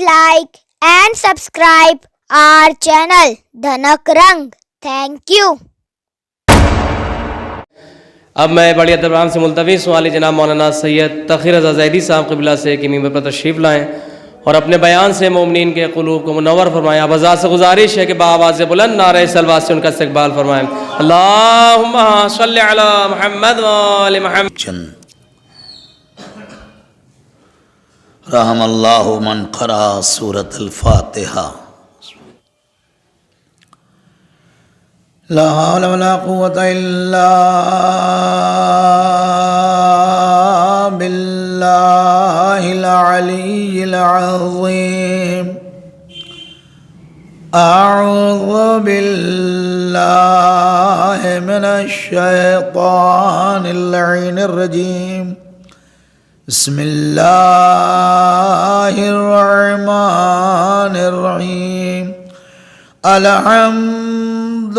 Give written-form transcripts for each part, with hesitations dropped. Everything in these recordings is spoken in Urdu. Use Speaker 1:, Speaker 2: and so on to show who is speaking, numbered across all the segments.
Speaker 1: like and subscribe our channel Dhanak Rang. Thank you.
Speaker 2: اب میں بڑی ادب سے ملتوی سوالی جناب مولانا سید تقی رضا زیدی صاحب قبلہ سے کہ ممبر پر تشریف لائیں اور اپنے بیان سے مومنین کے قلوب کو منور فرمائیں. اب ازاد سے گزارش ہے کہ بآواز بلند نعرہ صلوات سے ان کا استقبال فرمائیں. اللہم صلی علی محمد و آل محمد.
Speaker 3: رحم اللہ من قرأ سورۃ الفاتحہ. لا حول ولا قوة الا باللہ العلی العظیم. اعوذ باللہ من الشیطان اللعین الرجیم. بسم اللہ الرحمن الرحیم. الحمد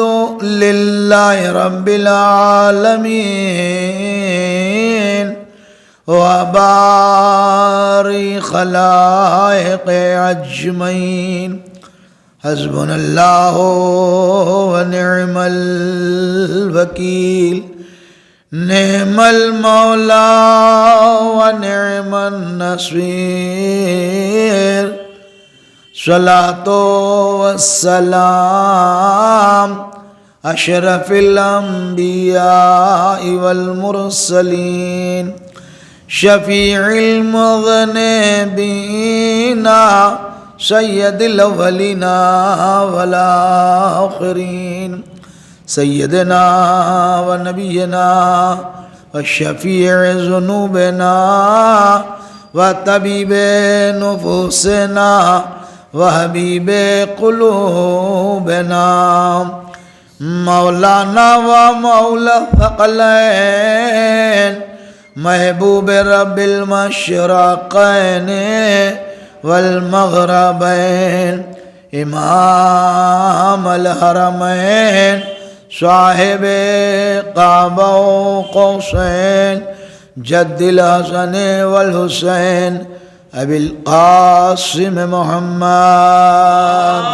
Speaker 3: للہ رب العالمین وباری خلائق اجمعین. حسبنا اللہ ونعم الوکیل. نعم المولا ونعم النصير. صلاة والسلام اشرف الانبیاء والمرسلین. شفیع المذنبین سید الاولین والآخرین. سیدنا و نبینا و شفیع ذنوبنا و طبیب نفوسنا و حبیب قلوبنا. مولانا و مولا ثقلین محبوب رب المشرقین والمغربین. امام الحرمین صاحب کعبہ و قوسین جد الحسن والحسین ابی القاسم محمد.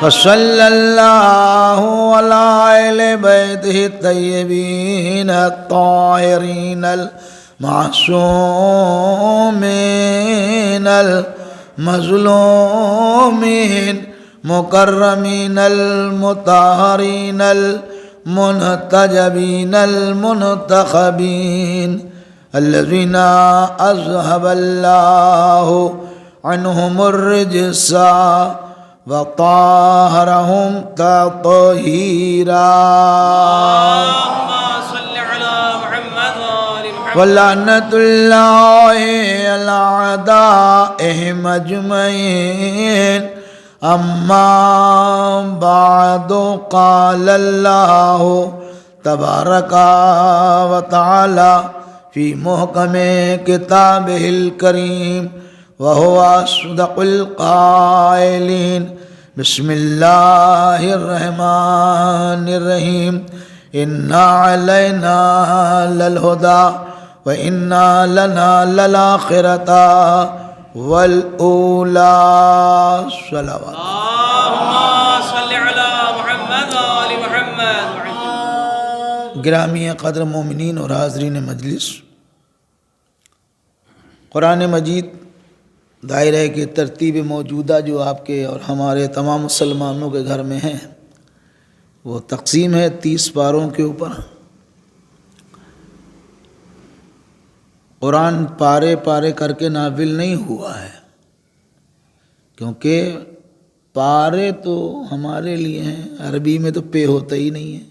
Speaker 3: وصلی اللہ علی اہل بیتہ الطیبین الطاہرین المعصومین المظلومین مکرمین المطہرین المنتجبین المنتخبین الذین اذهب اللہ عنہم الرجس وطہرہم تطہیرا. ولعنۃ اللہ علی اعدائہم اجمعین. اما بعد قال اللہ تبارک و تعالی فی محکم کتابہ الکریم وہو اصدق القائلین. بسم اللہ الرحمن الرحیم. انا علینا للہدی وَإِنَّا لَنَا لَلْآخِرَةَ وَالْأُولَى. صلوات.
Speaker 2: اللہم صلی علی محمد و آل محمد.
Speaker 3: گرامی قدر مومنین اور حاضرین مجلس، قرآن مجید دائرہ کی ترتیب موجودہ جو آپ کے اور ہمارے تمام مسلمانوں کے گھر میں ہیں، وہ تقسیم ہے 30 پاروں کے اوپر. قرآن پارے پارے کر کے نازل نہیں ہوا ہے، کیونکہ پارے تو ہمارے لیے ہیں، عربی میں تو پے ہوتا ہی نہیں ہے.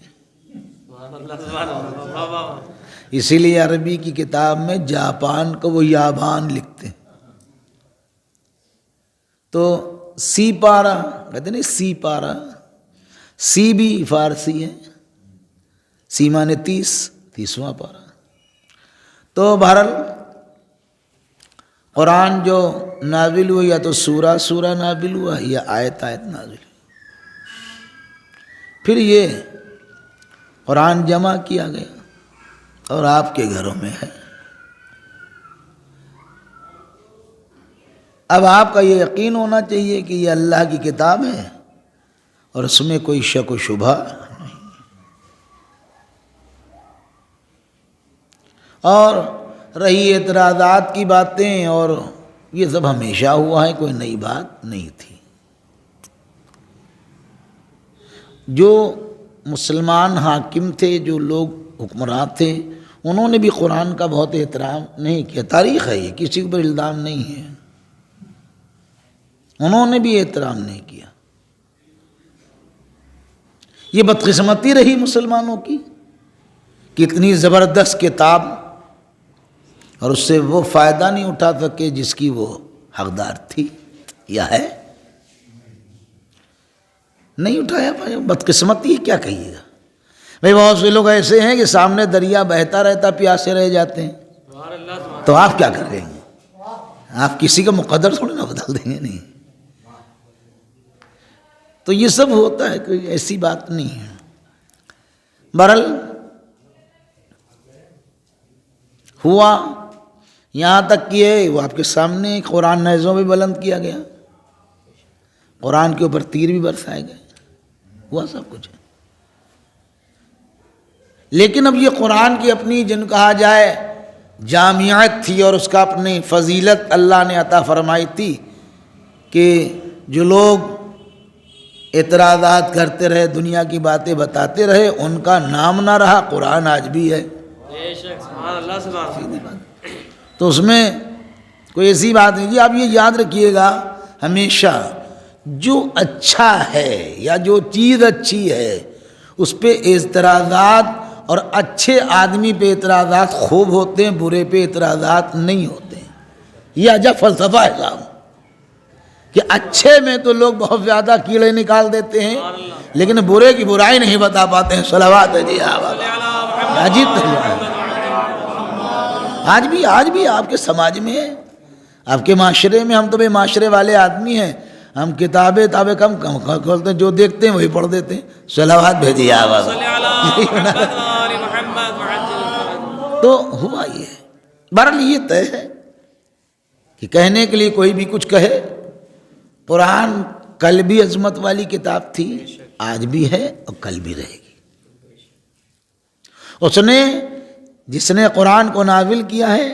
Speaker 3: اسی لیے عربی کی کتاب میں جاپان کو وہ یابان لکھتے ہیں. تو سی پارا کہتے ہیں، سی پارا، سی بھی فارسی ہے، سی مانے 30واں پارا. تو بہرحال قرآن جو نازل ہوا یا تو سورہ نازل ہوا یا آیت نازل ہوئی. پھر یہ قرآن جمع کیا گیا اور آپ کے گھروں میں ہے. اب آپ کا یہ یقین ہونا چاہیے کہ یہ اللہ کی کتاب ہے اور اس میں کوئی شک و شبہ نہیں. اور رہی اعتراضات کی باتیں، اور یہ سب ہمیشہ ہوا ہے، کوئی نئی بات نہیں تھی. جو مسلمان حاکم تھے، جو لوگ حکمران تھے، انہوں نے بھی قرآن کا بہت احترام نہیں کیا. تاریخ ہے یہ، کسی کے اوپر الزام نہیں ہے. انہوں نے بھی احترام نہیں کیا. یہ بدقسمتی رہی مسلمانوں کی کہ اتنی زبردست کتاب اور اس سے وہ فائدہ نہیں اٹھا سکے جس کی وہ حقدار تھی یا ہے. نہیں اٹھایا پایا. بدقسمتی کیا کہیے گا بھائی. بہت سے لوگ ایسے ہیں کہ سامنے دریا بہتا رہتا، پیاسے رہ جاتے ہیں، تو آپ کیا کر رہے ہیں؟ آپ کسی کا مقدر تھوڑی نہ بدل دیں گے. نہیں، تو یہ سب ہوتا ہے، کوئی ایسی بات نہیں ہے. بہرحال ہوا یہاں تک کہ وہ آپ کے سامنے قرآن نیزوں بھی بلند کیا گیا، قرآن کے اوپر تیر بھی برسائے گئے، ہوا سب کچھ ہے. لیکن اب یہ قرآن کی اپنی جن کہا جائے جامعیت تھی اور اس کا اپنی فضیلت اللہ نے عطا فرمائی تھی کہ جو لوگ اعتراضات کرتے رہے، دنیا کی باتیں بتاتے رہے، ان کا نام نہ رہا. قرآن آج بھی ہے. تو اس میں کوئی ایسی بات نہیں. جی آپ یہ یاد رکھیے گا ہمیشہ، جو اچھا ہے یا جو چیز اچھی ہے اس پہ اعتراضات، اور اچھے آدمی پہ اعتراضات خوب ہوتے ہیں، برے پہ اعتراضات نہیں ہوتے ہیں. یہ عجب فلسفہ ہے صاحب کہ اچھے میں تو لوگ بہت زیادہ کیڑے نکال دیتے ہیں، لیکن برے کی برائی نہیں بتا پاتے ہیں. صلوات ہے جی. عجیب تجربہ. آج بھی آپ کے سماج میں، آپ کے معاشرے میں، ہم تو بے معاشرے والے آدمی ہیں، ہم کتابیں کم کھولتے ہیں، جو دیکھتے ہیں وہی پڑھ دیتے ہیں. صلوات بھیجیے آواز. تو ہوا یہ. بہرحال یہ طے ہے کہ کہنے کے لیے کوئی بھی کچھ کہے. قرآن کل بھی عظمت والی کتاب تھی، آج بھی ہے اور کل بھی رہے گی. جس نے قرآن کو نازل کیا ہے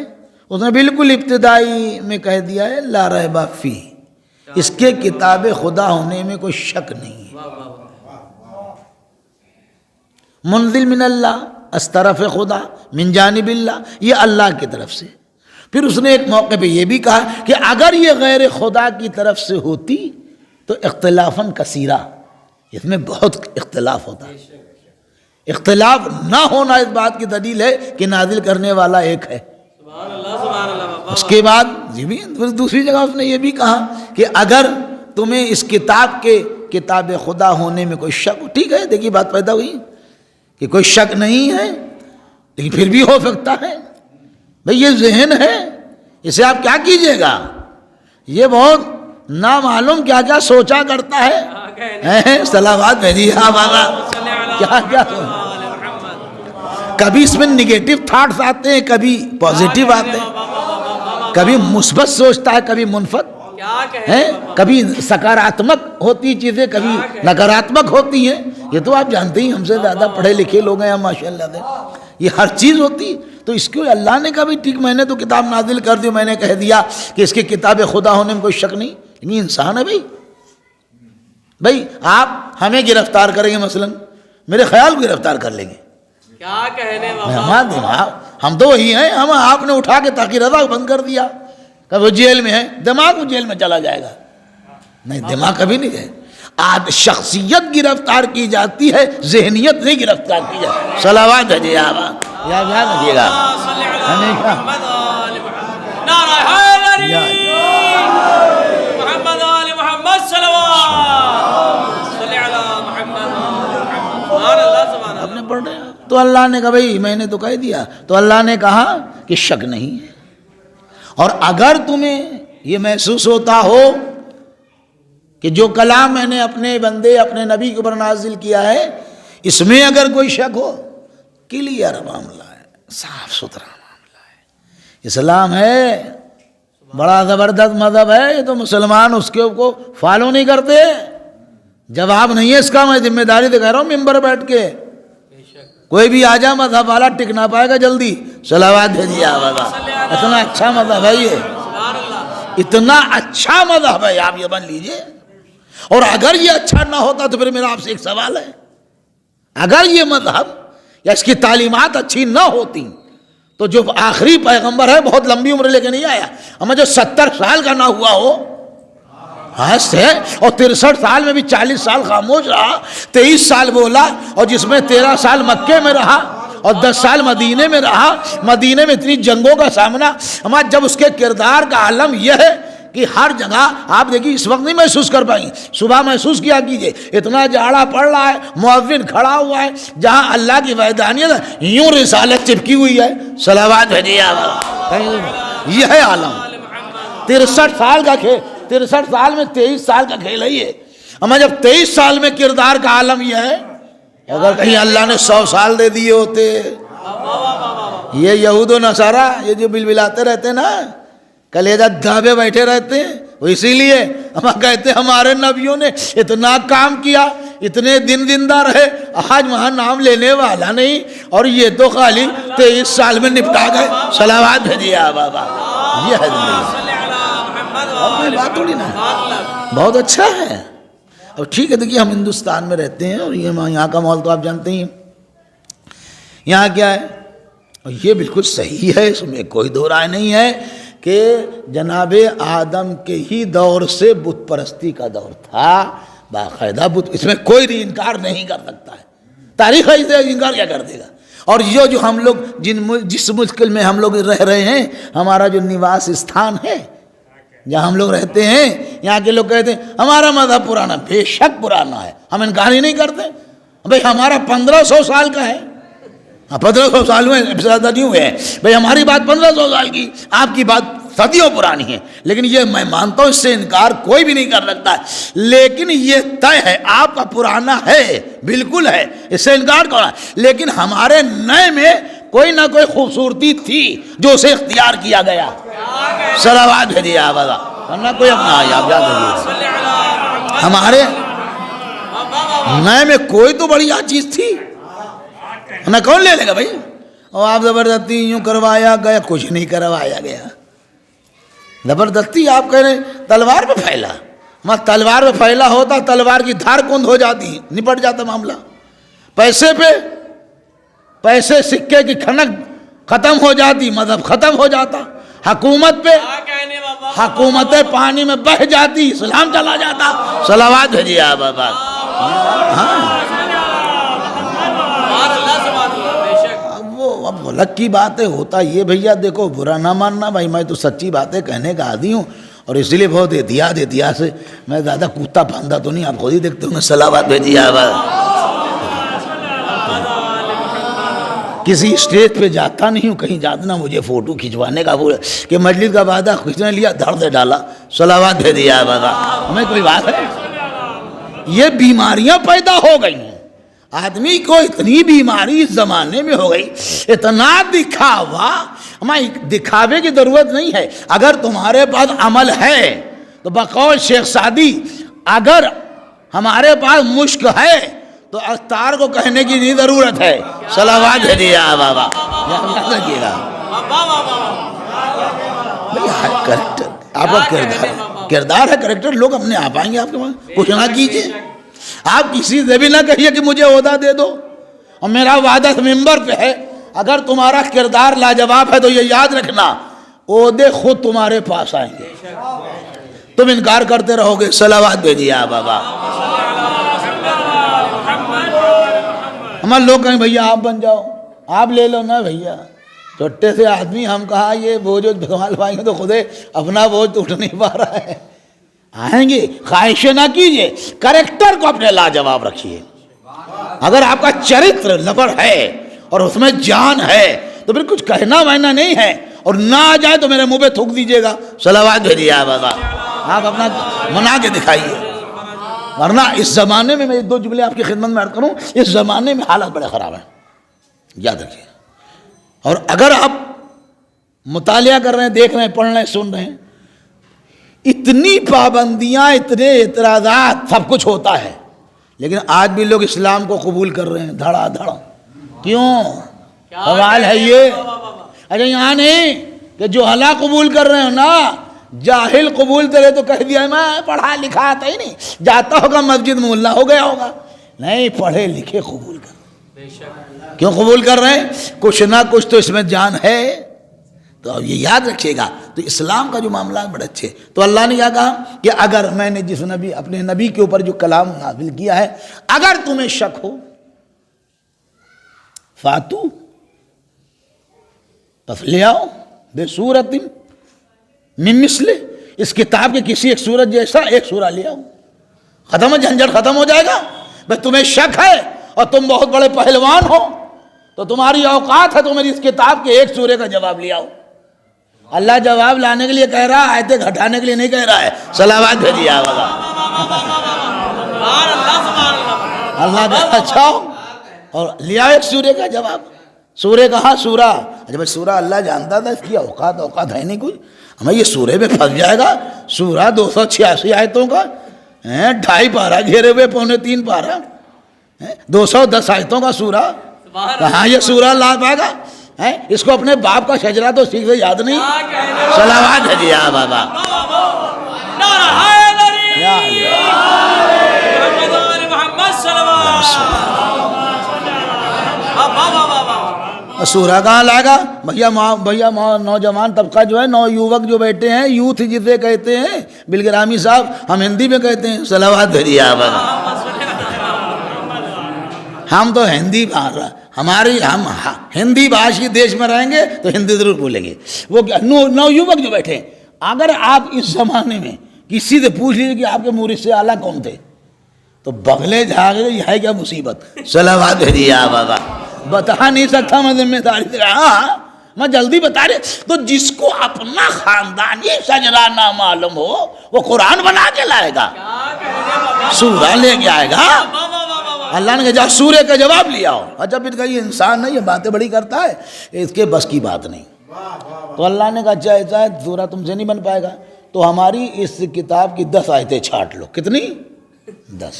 Speaker 3: اس نے بالکل ابتدائی میں کہہ دیا ہے لا ریب فیہ، اس کے کتاب خدا ہونے میں کوئی شک نہیں ہے. منزل من اللہ، از طرف خدا، من جانب اللہ، یہ اللہ کی طرف سے. پھر اس نے ایک موقع پہ یہ بھی کہا کہ اگر یہ غیر خدا کی طرف سے ہوتی تو اختلافاً کثیرہ، اس میں بہت اختلاف ہوتا ہے. اختلاف نہ ہونا اس بات کی دلیل ہے کہ نازل کرنے والا ایک ہے. اس کے بعد دوسری جگہ اس نے یہ بھی کہا کہ اگر تمہیں اس کتاب خدا ہونے میں کوئی شک، ٹھیک ہے، دیکھیے بات پیدا ہوئی کہ کوئی شک نہیں ہے، لیکن پھر بھی ہو سکتا ہے. بھئی یہ ذہن ہے، اسے آپ کیا کیجئے گا؟ یہ بہت نامعلوم کیا کیا سوچا کرتا ہے. صلوات بھیجیے آبادا. کیا کبھی اس میں نگیٹو تھاٹس آتے ہیں، کبھی پازیٹیو آتے ہیں، کبھی مثبت سوچتا ہے، کبھی منفت ہے، کبھی سکاراتمک ہوتی چیزیں، کبھی نکاراتمک ہوتی ہیں. یہ تو آپ جانتے ہی، ہم سے زیادہ پڑھے لکھے لوگ ہیں ماشاءاللہ سے. یہ ہر چیز ہوتی. تو اس کو اللہ نے کہا بھی ٹھیک، میں نے تو کتاب نازل کر دی، میں نے کہہ دیا کہ اس کی کتاب خدا ہونے میں کوئی شک نہیں. لیکن انسان ہے بھائی آپ ہمیں گرفتار کریں گے، مثلا میرے خیال کو گرفتار کر لیں گے.
Speaker 2: کیا کہنے
Speaker 3: ہم تو وہی ہیں. ہم آپ نے اٹھا کے تاکہ رضا بند کر دیا کہ وہ جیل میں ہے، دماغ وہ جیل میں چلا جائے گا. نہیں، دماغ کبھی نہیں ہے. شخصیت گرفتار کی جاتی ہے، ذہنیت نہیں گرفتار کی جاتی. صلوات ہے جی آباد. یاد رکھیے گا ہمیشہ. آپ نے پڑھ رہے ہیں تو اللہ نے کہا بھائی میں نے تو کہہ دیا. تو اللہ نے کہا کہ شک نہیں ہے. اور اگر تمہیں یہ محسوس ہوتا ہو کہ جو کلام میں نے اپنے بندے، اپنے نبی کے اوپر نازل کیا ہے، اس میں اگر کوئی شک ہو، کلیئر معاملہ ہے، صاف ستھرا معاملہ ہے. اسلام ہے بڑا زبردست مذہب ہے یہ، تو مسلمان اس کے کو فالو نہیں کرتے. جواب نہیں ہے اس کا، میں ذمہ داری سے کہہ رہا ہوں ممبر بیٹھ کے. کوئی بھی آ جا مذہب والا ٹک نہ پائے گا جلدی. صلوات بھیجیے آبا. اتنا اچھا مذہب ہے یہ، اتنا اچھا مذہب ہے، آپ یہ بن لیجئے. اور اگر یہ اچھا نہ ہوتا تو پھر میرا آپ سے ایک سوال ہے، اگر یہ مذہب یا اس کی تعلیمات اچھی نہ ہوتی تو جو آخری پیغمبر ہے بہت لمبی عمر لے کے نہیں آیا، ہمیں جو 70 سال کا نہ ہوا ہو ہے، اور 63 سال میں بھی 40 سال خاموش رہا، 23 سال بولا، اور جس میں 13 سال مکے میں رہا اور 10 سال مدینے میں رہا. مدینے میں اتنی جنگوں کا سامنا، ہمارا جب اس کے کردار کا عالم یہ ہے کہ ہر جگہ آپ دیکھیے، اس وقت نہیں محسوس کر پائیں، صبح محسوس کیا کیجئے، اتنا جاڑا پڑ رہا ہے، مؤذن کھڑا ہوا ہے، جہاں اللہ کی وحدانیت ہے یوں رسالت چپکی ہوئی ہے. صلوات بھیجیے. یہ ہے عالم. 63 سال کا کھیل، 63 سال میں 23 سال کا کھیل ہے یہ. ہمیں جب 23 سال میں کردار کا عالم یہ ہے، اگر کہیں اللہ نے 100 سال دے دیے ہوتے. یہ یہود و نصارہ یہ جو بلبلاتے رہتے ہیں نا، کلیجہ دھابے بیٹھے رہتے ہیں، وہ اسی لیے ہم کہتے ہیں ہمارے نبیوں نے اتنا کام کیا، اتنے دن زندہ رہے، آج وہاں نام لینے والا نہیں، اور یہ تو خالی 23 سال میں نپٹا گئے. صلوات بھیجیے بابا. یہ ہے زندگی، اور کوئی بات تھوڑی نا. بہت اچھا ہے. اور ٹھیک ہے، دیکھیے ہم ہندوستان میں رہتے ہیں، اور یہاں کا ماحول تو آپ جانتے ہی ہیں. یہاں کیا ہے، اور یہ بالکل صحیح ہے، اس میں کوئی دو رائے نہیں ہے کہ جناب آدم کے ہی دور سے بت پرستی کا دور تھا، باقاعدہ بت، اس میں کوئی بھی انکار نہیں کر سکتا ہے. تاریخ ہے، اسے انکار کیا کر دے گا. اور یہ جو ہم لوگ جس مشکل میں ہم لوگ رہ رہے ہیں، ہمارا جو نواس استھان ہے جہاں ہم لوگ رہتے ہیں، یہاں کے لوگ کہتے ہیں ہمارا مذہب پرانا. بے شک پرانا ہے، ہم انکار ہی نہیں کرتے. بھئی ہمارا 1500 سال کا ہے. 1500 سال میں زیادہ نہیں ہوئے ہیں بھئی، ہماری بات 1500 سال کی، آپ کی بات صدیوں پرانی ہے. لیکن یہ میں مانتا ہوں، اس سے انکار کوئی بھی نہیں کر سکتا ہے. لیکن یہ طے ہے آپ کا پرانا ہے، بالکل ہے، اس سے انکار کرنا. لیکن ہمارے نئے میں کوئی نہ کوئی خوبصورتی تھی جو اسے اختیار کیا گیا. صلوات بھیجیے آبا. ورنہ کوئی اپنا آپ یاد رکھیے، ہمارے نئے میں کوئی تو بڑی چیز تھی نہ، کون لے لے گا بھائی. اور آپ زبردستی یوں کروایا گیا، کچھ نہیں کروایا گیا. زبردستی آپ کہہ رہے ہیں تلوار پہ پھیلا، میں تلوار پہ پھیلا ہوتا، تلوار کی دھار کند ہو جاتی، نپٹ جاتا معاملہ. پیسے پہ، پیسے سکے کی کھنک ختم ہو جاتی، مذہب ختم ہو جاتا. حکومت پہ، حکومتیں پانی میں بہہ جاتی، اسلام چلا جاتا. صلوات بھیجیے آپ بابا. اب ملک کی باتیں ہوتا یہ بھیا دیکھو، برا نہ ماننا بھائی، میں تو سچی باتیں کہنے کا عادی ہوں، اور اس لیے بہت احتیاط سے میں زیادہ کوتا پھاندہ تو نہیں، آپ خود ہی دیکھتے ہوں. صلوات بھیجیے آپ. کسی اسٹیج پہ جاتا نہیں ہوں، کہیں جاتا نا مجھے فوٹو کھنچوانے کا وہ کہ مجلس کا وعدہ کھینچنے لیا، دھڑ دے ڈالا. صلوات بھیجیے آپ. ہمیں کوئی بات ہے، یہ بیماریاں پیدا ہو گئی ہیں. آدمی کو اتنی بیماری اس زمانے میں ہو گئی، اتنا دکھاوا. ہمیں دکھاوے کی ضرورت نہیں ہے. اگر تمہارے پاس عمل ہے تو بقول شیخ سعدی، اگر ہمارے پاس مشک ہے تو اختار کو کہنے کی نہیں ضرورت ہے. صلوات بھیجیے بابا. یاد رکھیے گا کریکٹر، آپ کا کردار ہے، کریکٹر لوگ اپنے آپ آئیں گے آپ کے پاس. کچھ نہ کیجیے آپ، کسی سے بھی نہ کہیے کہ مجھے عہدہ دے دو. اور میرا وعدہ ممبر پہ ہے، اگر تمہارا کردار لاجواب ہے تو یہ یاد رکھنا، عہدے خود تمہارے پاس آئیں گے، تم انکار کرتے رہو گے. صلوات بھیجیے آپ بابا. ہمارے لوگ کہیں بھیا آپ بن جاؤ، آپ لے لو نا بھیا. چھوٹے سے آدمی ہم کہا یہ بوجھ بھگوان پائیں گے تو خود اپنا بوجھ تو اٹھ نہیں پا رہا ہے. آئیں گے، خواہشیں نہ کیجئے، کریکٹر کو اپنے لاجواب رکھیے. اگر آپ کا چرتر لبر ہے اور اس میں جان ہے تو پھر کچھ کہنا وہنا نہیں ہے، اور نہ آ جائے تو میرے منہ پہ تھوک دیجیے گا. صلوات بھیجیے آپ بابا. آپ اپنا منا کے دکھائیے. ورنہ اس زمانے میں دو جملے آپ کی خدمت میں عرض کروں، اس زمانے میں حالات بڑے خراب ہیں، یاد رکھیے. اور اگر آپ مطالعہ کر رہے ہیں، دیکھ رہے ہیں، پڑھ رہے ہیں، سن رہے ہیں، اتنی پابندیاں، اتنے اعتراضات، سب کچھ ہوتا ہے، لیکن آج بھی لوگ اسلام کو قبول کر رہے ہیں دھڑا دھڑ. کیوں؟ سوال ہے یہ. اچھا یہاں نہیں کہ جو حلا قبول کر رہے ہو نا، جاہل قبول کرے تو کہہ دیا میں پڑھا لکھا آتا ہی نہیں، جاتا ہوگا مسجد میں ملا ہو گیا ہوگا. نہیں، پڑھے لکھے قبول کر. کیوں قبول کر رہے ہیں؟ کچھ نہ کچھ تو اس میں جان ہے. تو اب یہ یاد رکھیے گا. تو اسلام کا جو معاملات بڑے اچھے. تو اللہ نے کیا کہا کہ اگر میں نے جس نبی، اپنے نبی کے اوپر جو کلام نازل کیا ہے، اگر تمہیں شک ہو، فاتو، پس لے آؤ، بے سورت من مثلہ، اس کتاب کے کسی ایک سورت جیسا ایک سورہ لے آؤ. ختم، جھنجھٹ ختم ہو جائے گا. بھائی تمہیں شک ہے اور تم بہت بڑے پہلوان ہو تو تمہاری اوقات ہے تو میری اس کتاب کے ایک سورے کا جواب لے آؤ. اللہ جواب لانے کے لیے کہہ رہا ہے، آیتیں گھٹانے کے لیے نہیں کہہ رہا ہے. صلوات بھیجیے آقا. اللہ اچھا اور لیا ایک سورے کا جواب. سورے کہاں؟ سورہ. اچھا بھائی سورہ اللہ جانتا تھا، اس کی اوقات ہے نہیں کوئی. ہمیں یہ سورے میں پھنس جائے گا. سورہ 286 آیتوں کا، 2.5 پارہ گھیرے ہوئے، 2.25 پارہ، 210 آیتوں کا سورہ. کہاں یہ سورہ لا پائے گا؟ اس کو اپنے باپ کا شجرہ تو ٹھیک سے یاد نہیں. صلوات ہے جی بابا. سورہ کہاں لائے گا بھیا نوجوان طبقہ جو ہے، نو یووک جو بیٹھے ہیں، یوتھ جسے کہتے ہیں بالگرامی صاحب، ہم ہندی میں کہتے ہیں. صلوات ہے جی بابا. ہم تو ہندی ہم ہندی بھاشی دیش میں رہیں گے تو ہندی ضرور بولیں گے. وہ نو یووک جو بیٹھے ہیں، اگر آپ اس زمانے میں کسی سے پوچھ لیجیے کہ آپ کے مورد سے اعلیٰ کون تھے تو بغلے جھاگے یہ ہے کیا مصیبت. صلوات ہے جی بابا. بتا نہیں سکتا میں ذمہ داری سے. ہاں میں جلدی بتا رہے. تو جس کو اپنا خاندانی شجرہ نہ معلوم ہو وہ قرآن بنا کے لائے گا، سورہ لے کے آئے گا. اللہ نے کہا جا سورے کا جواب لیا ہو. اچھا پھر کہا یہ انسان نہیں، یہ باتیں بڑی کرتا ہے، اس کے بس کی بات نہیں. تو اللہ نے کہا اچھا ایسا ہے، سورہ تم سے نہیں بن پائے گا تو ہماری اس کتاب کی 10 آیتیں چھانٹ لو. کتنی؟ 10.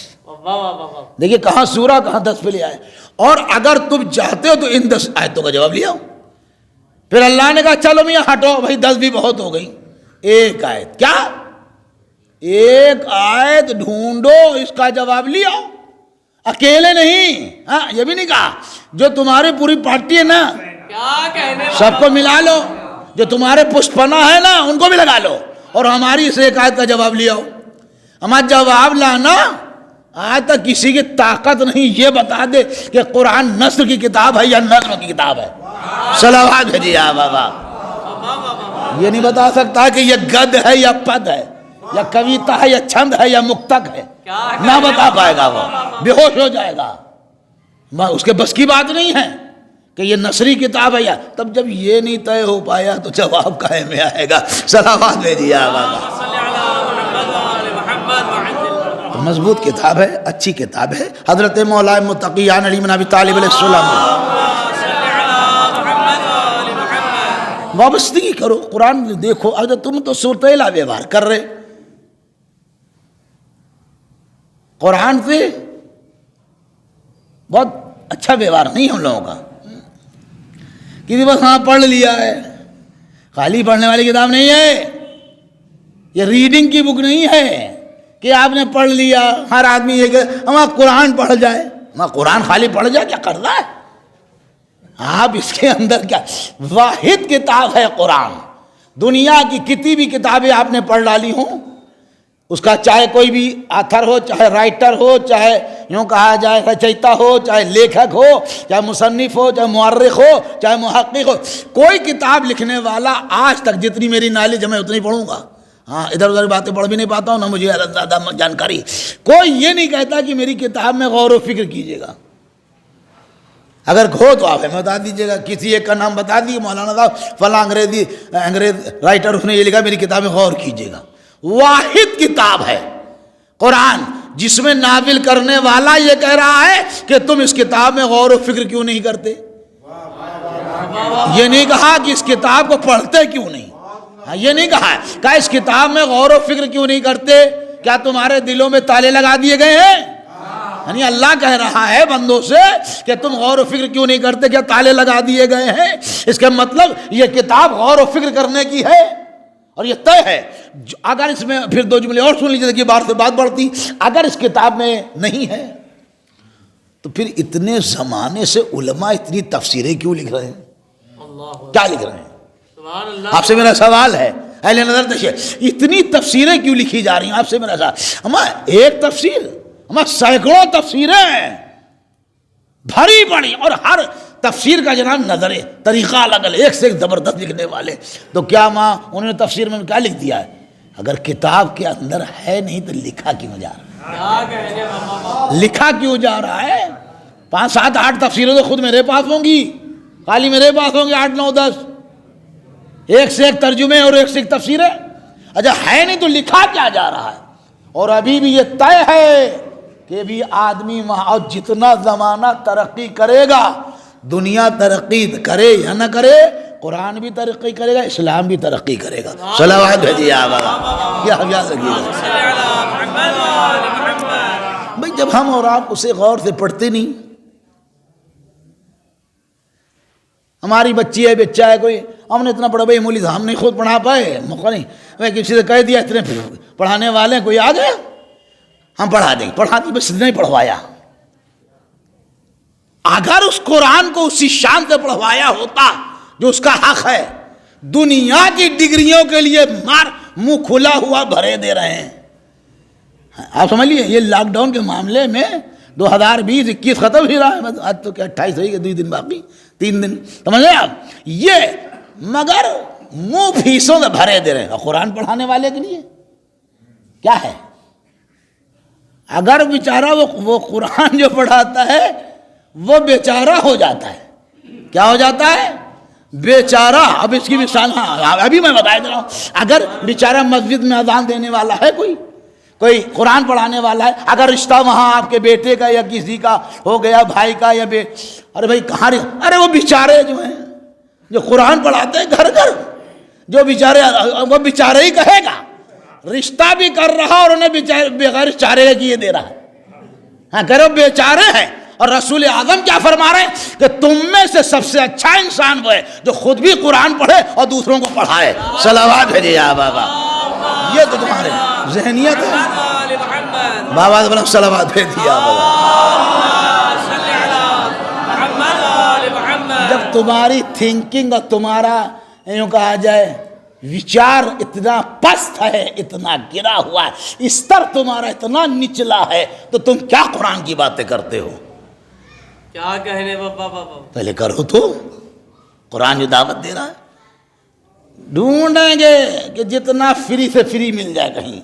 Speaker 3: دیکھیے کہاں سورہ کہاں 10 پہ لے آئے. اور اگر تم چاہتے ہو تو ان 10 آیتوں کا جواب لیا ہو. پھر اللہ نے کہا چلو میاں ہٹو بھائی، 10 بھی بہت ہو گئی. ایک آیت. کیا؟ ایک آیت ڈھونڈو، اس کا جواب لیا ہو. اکیلے نہیں. ہاں یہ بھی نہیں کہا جو تمہاری پوری پارٹی ہے نا سب کو ملا لو، جو تمہارے پشپنا ہے نا ان کو بھی لگا لو، اور ہماری اس ایک آیت کا جواب لیا ہو. ہمارا جواب لانا آج تک کسی کی طاقت نہیں یہ بتا دے کہ قرآن نثر کی کتاب ہے یا نظم کی کتاب ہے. صلوات بھیجیے بابا. یہ نہیں بتا سکتا کہ یہ گد ہے یا پد ہے یا کویتا ہے یا چھند ہے یا مکتک ہے. نہ بتا پائے گا، وہ بے ہوش ہو جائے گا. اس کے بس کی بات نہیں ہے کہ یہ نثری کتاب ہے یا. تب جب یہ نہیں طے ہو پایا تو جواب کہے میں آئے گا. صلوات بھیجیے بابا. مضبوط کتاب ہے، اچھی کتاب ہے. حضرت مولا متقیان علی بن ابی طالب علیہ السلام وابستگی کرو. قرآن دیکھو. اگر تم تو صورت لا ویوہار کر رہے قرآن سے، بہت اچھا ویوہار نہیں ہم لوگوں کا. کسی بس ہاں پڑھ لیا ہے، خالی پڑھنے والی کتاب نہیں ہے. یہ ریڈنگ کی بک نہیں ہے کہ آپ نے پڑھ لیا. ہر آدمی یہ کہ ہمارا قرآن پڑھ جائے. ہمارا قرآن خالی پڑھ جائے کیا کر رہا ہے آپ؟ اس کے اندر کیا واحد کتاب ہے قرآن. دنیا کی کتنی بھی کتابیں آپ نے پڑھ ڈالی ہوں، اس کا چاہے کوئی بھی آتھر ہو، چاہے رائٹر ہو، چاہے یوں کہا جائے رچیتا ہو، چاہے لیکھک ہو، چاہے مصنف ہو، چاہے مورخ ہو، چاہے محقق ہو، کوئی کتاب لکھنے والا آج تک جتنی میری نالج ہے میں اتنی پڑھوں گا. ہاں ادھر ادھر باتیں پڑھ بھی نہیں پاتا ہوں، نہ مجھے زیادہ جانکاری. کوئی یہ نہیں کہتا کہ میری کتاب میں غور و فکر کیجیے گا. اگر ہو تو آپ ہمیں بتا دیجیے گا. کسی ایک کا نام بتا دیے مولانا صاحب فلاں انگریز رائٹر اس نے یہ لکھا، میری کتاب میں غور کیجیے گا. واحد کتاب ہے قرآن جس میں نازل کرنے والا یہ کہہ رہا ہے کہ تم اس کتاب میں غور و فکر کیوں نہیں کرتے. یہ نہیں کہا کہ اس کتاب کو پڑھتے کیوں نہیں. یہ نہیں کہا ہے کہ اس کتاب میں غور و فکر کیوں نہیں کرتے؟ کیا تمہارے دلوں میں تالے لگا دیے گئے ہیں؟ یعنی اللہ کہہ رہا ہے بندوں سے کہ تم غور و فکر کیوں نہیں کرتے؟ کیا تالے لگا دیے گئے ہیں؟ اس کا مطلب یہ کتاب غور و فکر کرنے کی ہے اور یہ طے ہے. اگر اس میں پھر دو جملے اور سن لیجیے کہ بار سے بات بڑھتی. اگر اس کتاب میں نہیں ہے تو پھر اتنے زمانے سے علماء اتنی تفسیریں کیوں لکھ رہے ہیں؟ کیا لکھ رہے ہیں؟ آپ سے میرا سوال ہے اہل نظر دیکھیے، اتنی تفسیریں کیوں لکھی جا رہی ہیں؟ آپ سے میرا سوال. ہمارا ایک تفسیر، ہمارا سینکڑوں تفسیریں ہیں بھری بڑی، اور ہر تفسیر کا جناب نظر طریقہ الگ الگ، ایک سے ایک زبردست لکھنے والے. تو کیا انہوں نے تفسیر میں کیا لکھ دیا ہے؟ اگر کتاب کے اندر ہے نہیں تو لکھا کیوں جا رہا ہے؟ لکھا کیوں جا رہا ہے؟ 5 7 8 تفسیریں تو خود میرے پاس ہوں گی، خالی میرے پاس ہوں گی 8 9 10، ایک سے ایک ترجمے اور ایک سے ایک تفسیریں. اچھا ہے نہیں تو لکھا کیا جا رہا ہے؟ اور ابھی بھی یہ طے ہے کہ بھی آدمی وہاں جتنا زمانہ ترقی کرے گا، دنیا ترقی کرے یا نہ کرے، قرآن بھی ترقی کرے گا، اسلام بھی ترقی کرے گا. صلوات بھیجیے آپ. کیا یاد رکھیے بھائی، جب ہم اور آپ اسے غور سے پڑھتے نہیں. ہماری بچی ہے، بچہ ہے کوئی، ہم نے اتنا پڑھا بھائی مولی صاحب ہم نہیں خود پڑھا پائے، موقع نہیں، میں کسی سے کہہ دیا اتنے پڑھانے والے کوئی آ گیا ہم پڑھا دیں، پڑھا دی بس نہیں پڑھوایا. اگر اس قرآن کو اسی شان سے پڑھوایا ہوتا جو اس کا حق ہے، دنیا کی ڈگریوں کے لیے منہ کھلا ہوا بھرے دے رہے ہیں. آپ سمجھ لیے یہ لاک ڈاؤن کے معاملے میں 2020-21 ختم ہی رہا ہے، آج تو کیا 28 ہوئی گئے، 2 دن باقی، 3 دن، سمجھ لیں آپ. یہ مگر منہ فیسوں سے بھرے دے رہے ہیں. قرآن پڑھانے والے کے لیے کیا ہے؟ اگر بیچارہ وہ قرآن جو پڑھاتا ہے وہ بیچارہ ہو جاتا ہے، کیا ہو جاتا ہے؟ بیچارہ. اب اس کی مثال ابھی میں بتا دے رہا ہوں. اگر بیچارہ مسجد میں اذان دینے والا ہے، کوئی قرآن پڑھانے والا ہے، اگر رشتہ وہاں آپ کے بیٹے کا یا کسی کا ہو گیا، بھائی کا یا ارے بھائی کہاں، ارے وہ بیچارے جو ہیں جو قرآن پڑھاتے ہیں گھر گھر، جو بیچارے، وہ بیچارے ہی کہے گا. رشتہ بھی کر رہا اور انہیں بغیر چارے کیے دے رہا ہے. ہاں کرو بیچارے ہیں. اور رسول اعظم کیا فرما رہے ہیں کہ تم میں سے سب سے اچھا انسان وہ ہے جو خود بھی قرآن پڑھے اور دوسروں کو پڑھائے. صلوات بھیجیے آپ بابا. یہ تو تمہارے ذہنیت ہے بابا. صلوات بھیجیے آپ بابا. جب تمہاری تھنکنگ اور تمہارا یوں کہا جائے وچار اتنا پست ہے، اتنا گرا ہوا ہے، استر تمہارا اتنا نچلا ہے، تو تم کیا قرآن کی باتیں کرتے ہو؟
Speaker 2: کیا کہنے بابا.
Speaker 3: پہلے کرو تو. قرآن جو دعوت دے رہا ہے، ڈھونڈیں گے کہ جتنا فری سے فری مل جائے. کہیں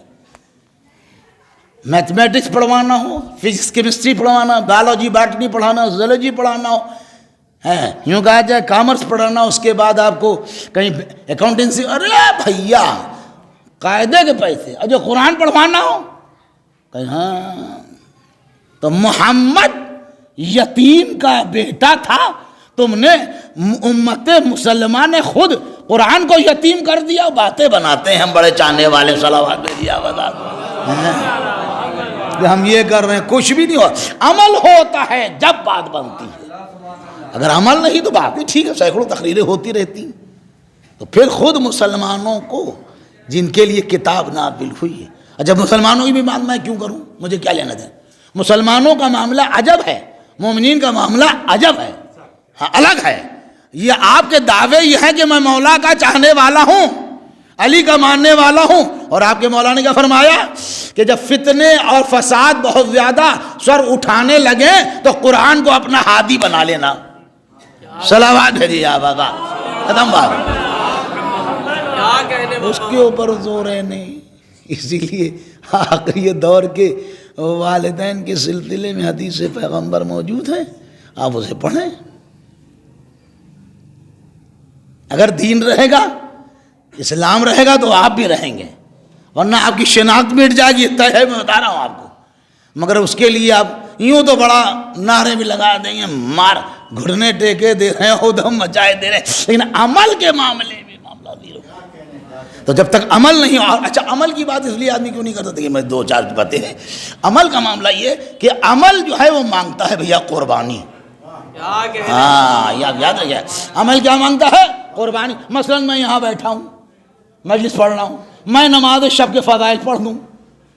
Speaker 3: میتھمیٹکس پڑھوانا ہو، فزکس کیمسٹری پڑھوانا، بایولوجی باٹنی پڑھانا، زولوجی پڑھانا ہو، یوں کہا جائے کامرس پڑھانا، اس کے بعد آپ کو کہیں اکاؤنٹنسی، ارے بھیا قاعدے کے پیسے. اور جو قرآن پڑھوانا ہو کہیں ہاں تو محمد یتیم کا بیٹا تھا، تم نے امت مسلمان نے خود قرآن کو یتیم کر دیا. باتیں بناتے ہیں ہم بڑے چاہنے والے. صلوات بھیجیے آواز. ہم یہ کر رہے ہیں، کچھ بھی نہیں ہوا. عمل ہوتا ہے جب بات بنتی ہے. اگر عمل نہیں تو بات نہیں ٹھیک ہے، سینکڑوں تقریریں ہوتی رہتی. تو پھر خود مسلمانوں کو جن کے لیے کتاب نازل ہوئی ہے، جب مسلمانوں کی بھی بات میں کیوں کروں؟ مجھے کیا لینا دیں؟ مسلمانوں کا معاملہ عجب ہے، مومنین کا معاملہ عجب ہے، ہاں الگ ہے. یہ آپ کے دعوے یہ ہیں کہ میں مولا کا چاہنے والا ہوں، علی کا ماننے والا ہوں، اور آپ کے مولا نے کیا فرمایا کہ جب فتنے اور فساد بہت زیادہ سر اٹھانے لگے تو قرآن کو اپنا ہادی بنا لینا. صلوات بھیجیے آپ بابا. ختم بات. اس کے اوپر زور ہے نہیں. اسی لیے آخری دور کے والدین کے سلسلے میں حدیث پیغمبر موجود ہیں، آپ اسے پڑھیں. اگر دین رہے گا، اسلام رہے گا تو آپ بھی رہیں گے، ورنہ آپ کی شناخت مٹ جائے گی. طے ہے، میں بتا رہا ہوں آپ کو. مگر اس کے لیے آپ یوں تو بڑا نعرے بھی لگا دیں گے، مار گھٹنے ٹیکے دے رہے ہیں، ادھم مچائے دے رہے ہیں، لیکن عمل کے معاملے میں معاملہ زیرو. تو جب تک عمل نہیں ہو. اچھا عمل کی بات اس لیے آدمی کیوں نہیں کرتا کہ میں 2-4 باتیں ہیں. عمل کا معاملہ یہ کہ عمل جو ہے وہ مانگتا ہے بھیا قربانی. ہاں یاد رکھیے, عمل کیا مانگتا ہے؟ قربانی. مثلا میں یہاں بیٹھا ہوں, مجلس پڑھ رہا ہوں, میں نماز شب کے فضائل پڑھ دوں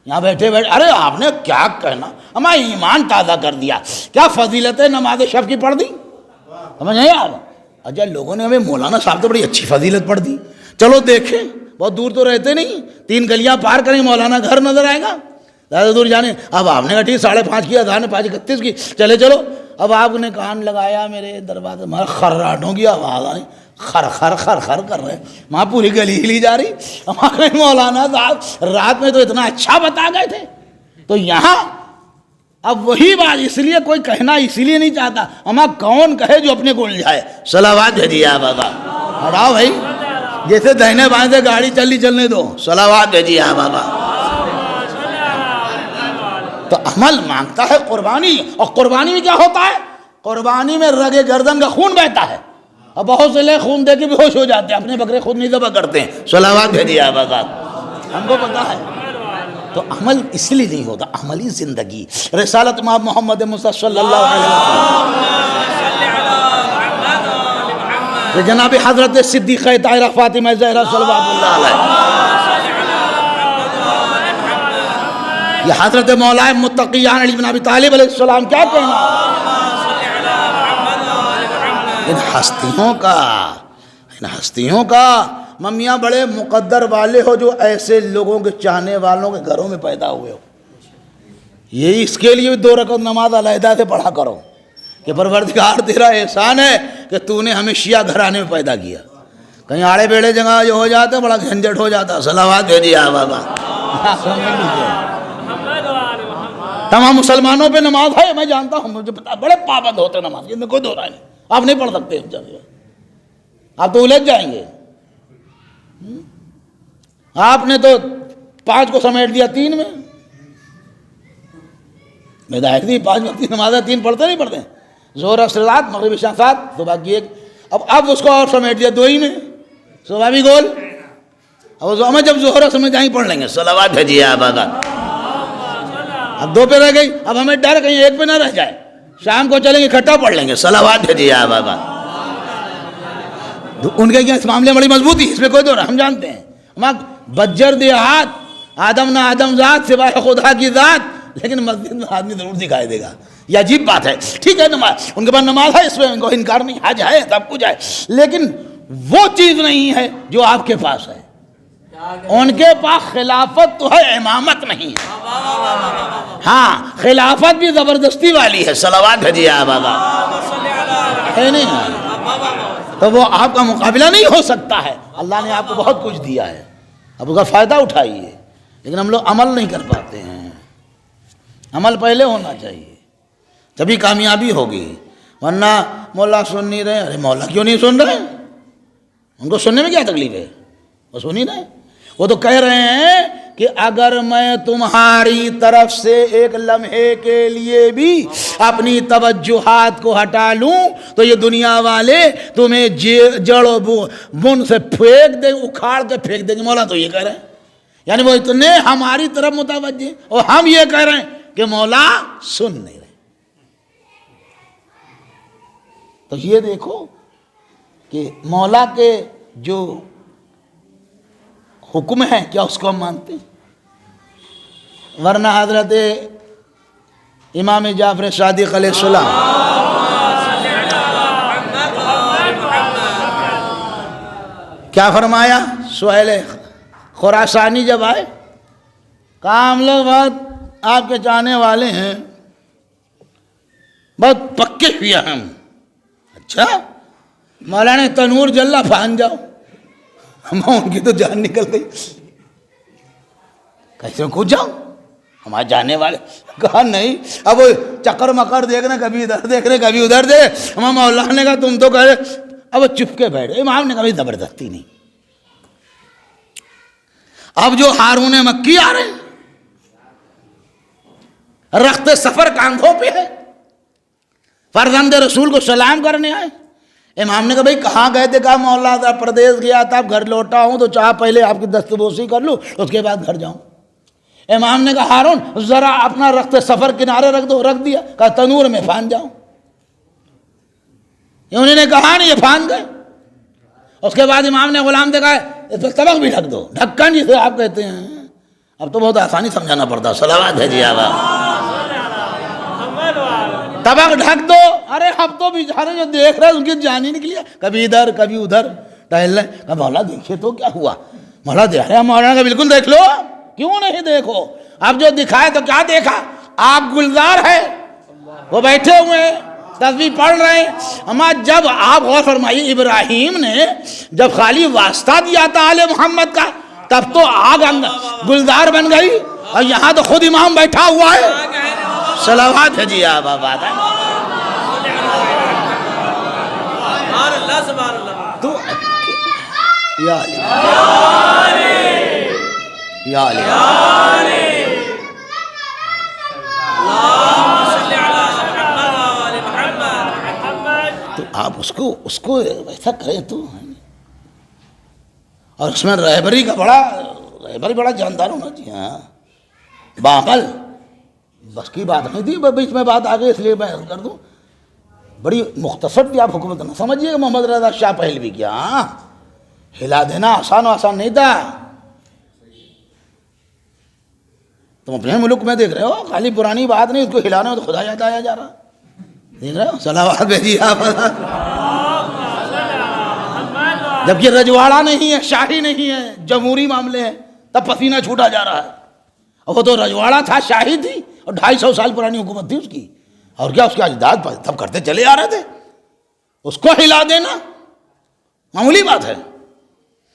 Speaker 3: یہاں بیٹھے, ارے آپ نے کیا کہنا, ہمیں ایمان تازہ کر دیا, کیا فضیلت ہے نماز شب کی پڑھ دی, سمجھ نہیں آ رہا. اچھا لوگوں نے ہمیں مولانا صاحب تو بڑی اچھی فضیلت پڑھ دی, چلو دیکھیں, بہت دور تو رہتے نہیں, 3 گلیاں پار کریں مولانا گھر نظر آئے گا, زیادہ دور جانے. اب آپ نے کہا ٹھیک 5:30 کی, اذان 5:31 کی, چلو. اب آپ نے کان لگایا میرے دروازے, ہمارا خراٹوں کی آواز آئی, خر خر خر خر کر رہے, وہاں پوری گلی ہلی جا رہی. ہمارے مولانا صاحب رات میں تو اتنا اچھا بتا گئے تھے. تو یہاں اب وہی بات, اس لیے کوئی کہنا اسی لیے نہیں چاہتا, ہمیں کون کہے جو اپنے کو الجھائے. صلوات بھیجیے آپ بابا, ہٹاؤ بھائی, جیسے دہنے بائیں سے گاڑی چلنے دو, صلوات بھیجیے آپ بابا. تو عمل مانگتا ہے قربانی, اور قربانی میں کیا ہوتا ہے؟ قربانی میں رگے گردن کا خون بہتا ہے, اور بہت سے لوگ خون دے کے بے ہوش ہو جاتے ہیں, اپنے بکرے خود نہیں ذبح کرتے ہیں. صلوات بھیجیے آپ بابا, ہم کو پتا ہے. تو عمل اس لیے نہیں ہوتا, عملی زندگی. رسالت امام محمد مصطفیٰ صلی اللہ علیہ وسلم, جناب حضرت صدیقہ طاہرہ فاطمہ زہرا صلوات اللہ علیہ, یہ حضرت مولا متقیان علی بن ابی طالب علیہ السلام, کیا کہنا ان ہستیوں کا ممیاں بڑے مقدر والے ہو جو ایسے لوگوں کے چاہنے والوں کے گھروں میں پیدا ہوئے ہو. یہ اس کے لیے 2 رکعت نماز علیحدہ سے پڑھا کرو کہ پروردگار تیرا احسان ہے کہ تو نے ہمیں شیعہ گھرانے میں پیدا کیا. کہیں آڑے بیڑے جگہ جو ہو جاتا بڑا جھنجھٹ ہو جاتا. صلوات بھیجیے آپ بابا. تمام مسلمانوں پہ نماز ہے, میں جانتا ہوں, مجھے پتا, بڑے پابند ہوتے نماز, اس میں کوئی دو رائے نہیں. آپ نہیں پڑھ سکتے, آپ تو الجھ جائیں گے. آپ نے تو 5 کو سمیٹ دیا 3 میں. میں ظاہر تھی 5 وقتی نماز ہے, 3 پڑھتے نہیں پڑھتے, ظہر عصر رات مغرب عشاء 7, صبح کی 1. اب اس کو اور سمیٹ دیا 2 ہی میں, صبح بھی گول. اب ہمیں جب ظہر عصر میں جائیں پڑھ لیں گے. صلوات بھیجیے آپ آگا. اب 2 پہ رہ گئی, اب ہمیں ڈر کہیں 1 پہ نہ رہ جائے, شام کو چلیں گے اکٹھا پڑھ لیں گے. صلوات بھیجیے آپ آگا. ان کے کیا اس معاملے میں بڑی مضبوطی, اس میں کوئی دور, ہم جانتے ہیں. ہم بجر دیہات, آدم نہ آدم ذات سوائے خدا کی ذات, لیکن مسجد میں آدمی ضرور دکھائی دے گا. یہ عجیب بات ہے. ٹھیک ہے نماز, ان کے پاس نماز ہے, اس میں ان کو انکار نہیں, حج ہے, سب کچھ ہے, لیکن وہ چیز نہیں ہے جو آپ کے پاس ہے. ان کے پاس خلافت تو ہے, امامت نہیں ہے. ہاں خلافت بھی زبردستی والی ہے. صلوات بھیجیے آپ آگا. ہے نہیں, تو وہ آپ کا مقابلہ نہیں ہو سکتا ہے. اللہ نے آپ کو بہت کچھ دیا ہے, اب اس کا فائدہ اٹھائیے. لیکن ہم لوگ عمل نہیں کر پاتے ہیں. عمل پہلے ہونا چاہیے, تبھی کامیابی ہوگی. ورنہ مولا سن نہیں رہے, ارے مولا کیوں نہیں سن رہے, ان کو سننے میں کیا تکلیف ہے, وہ سن ہی رہے. وہ تو کہہ رہے ہیں کہ اگر میں تمہاری طرف سے ایک لمحے کے لیے بھی اپنی توجہات کو ہٹا لوں تو یہ دنیا والے تمہیں جڑ و بن سے پھینک دیں, اکھاڑ کے پھینک دیں گے. مولا تو یہ کہہ رہے ہیں, یعنی وہ اتنے ہماری طرف متوجہ, اور ہم یہ کہہ رہے ہیں کہ مولا سن نہیں رہے. تو یہ دیکھو کہ مولا کے جو حکم ہے کیا اس کو ہم مانتے ہیں. ورنہ حضرت امام جعفر صادق علیہ السلام کیا فرمایا, سہیل خراسانی جب آئے, کہا ہم لوگ بہت آپ کے چاہنے والے ہیں, بہت پکے ہوئے ہم. اچھا مولانا تنور جلا پھان جاؤ. ان کی تو جان نکل گئی, کیسے کود جاؤں, ہمارے جانے والے. کہا نہیں, اب وہ چکر مکر دیکھنا, کبھی ادھر دیکھ رہے کبھی ادھر دے. ہمارے مولانا نے کہا تم تو کہہ رہے, اب وہ چپ کے بیٹھے. امام نے کبھی زبردستی نہیں. اب جو ہارون مکی آ رہے ہیں, رخت سفر کاندھوں پہ ہے, فرزند رسول کو سلام کرنے آئے, امام نے کہا بھائی کہاں گئے تھے؟ کہا مولا ذرا پردیس گیا تھا، اب گھر لوٹا ہوں تو چاہ پہلے آپ کی دستبوسی کر لوں اس کے بعد گھر جاؤں۔ امام نے کہا ہارون ذرا اپنا رخت سفر کنارے رکھ دو، رکھ دیا۔ کہا تنور میں پھان جاؤں۔ انہوں نے کہا نہیں، یہ پھان گئے۔ اس کے بعد امام نے غلام سے کہا اس پر طبق بھی ڈھک دو، ڈھکن جسے آپ کہتے ہیں۔ اب تو بہت آسانی سمجھانا پڑتا، صلوات ہے جی آبا۔ طبق ڈھک دو۔ ارے اب تو بیچارے جو دیکھ رہے ان کی جان ہی نکلی ہے، کبھی ادھر کبھی ادھر ٹہل رہے۔ کہا مولا دیکھیے تو کیا ہوا؟ مولا دیکھ رہے، مولانا کا بالکل دیکھ لو، کیوں نہیں دیکھو؟ اب جو دکھائے تو کیا دیکھا؟ آپ گلزار ہے، وہ بیٹھے ہوئے ہیں تسبیح پڑھ رہے ہیں۔ اما جب آپ غور فرمائیے، ابراہیم نے جب خالی واسطہ دیا تھا آل محمد کا، تب تو آگ گلزار بن گئی، اور یہاں تو خود امام بیٹھا ہوا ہے۔ صلوات ہے جی آبا بات ہے تو یا علی تو آپ اس کو ایسا کریں تو، اور اس میں رہبری بڑا جاندار ہونا چاہیے، ہاں باعقل۔ بس کی بات نہیں تھی، بیچ میں بات آ گئی اس لیے میں کر دوں، بڑی مختصر تھی، آپ حکومت نہ سمجھیے کہ محمد رضا شاہ پہلوی کیا، ہاں ہلا دینا آسان نہیں تھا۔ تم اپنے ملک میں دیکھ رہے ہو، خالی پرانی بات نہیں، اس کو ہلانے میں تو خدا یاد آیا جا رہا، دیکھ رہے ہو؟ صلوات بھیجیے آپ۔ جبکہ رجواڑا نہیں ہے، شاہی نہیں ہے، جمہوری معاملے ہیں، تب پسینہ چھوٹا جا رہا ہے۔ وہ تو رجواڑا تھا، شاہی تھی، اور 250 سال پرانی حکومت تھی اس کی، اور کیا اس کے اجداد تب کرتے چلے آ رہے تھے، اس کو ہلا دینا معمولی بات ہے۔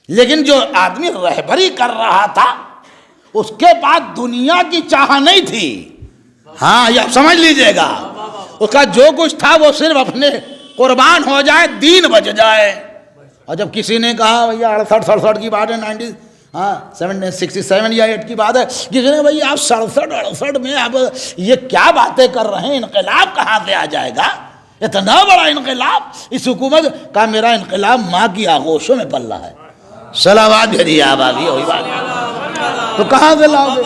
Speaker 3: لیکن جو آدمی رہبری کر رہا تھا اس کے بعد دنیا کی چاہ نہیں تھی، ہاں یہ آپ سمجھ لیجئے گا، اس کا جو کچھ تھا وہ صرف اپنے قربان ہو جائے، دین بچ جائے۔ اور جب کسی نے کہا بھیا 68 کی بات ہے، 67 یا 8 کی بات ہے، کسی نے بھائی آپ 67 میں اب یہ کیا باتیں کر رہے ہیں، انقلاب کہاں سے آ جائے گا، اتنا بڑا انقلاب اس حکومت کا؟ میرا انقلاب ماں کی آغوشوں میں پل رہا ہے۔ صلوات بھیجیے آپ آگے، وہی بات تو کہاں سے لاؤ گے؟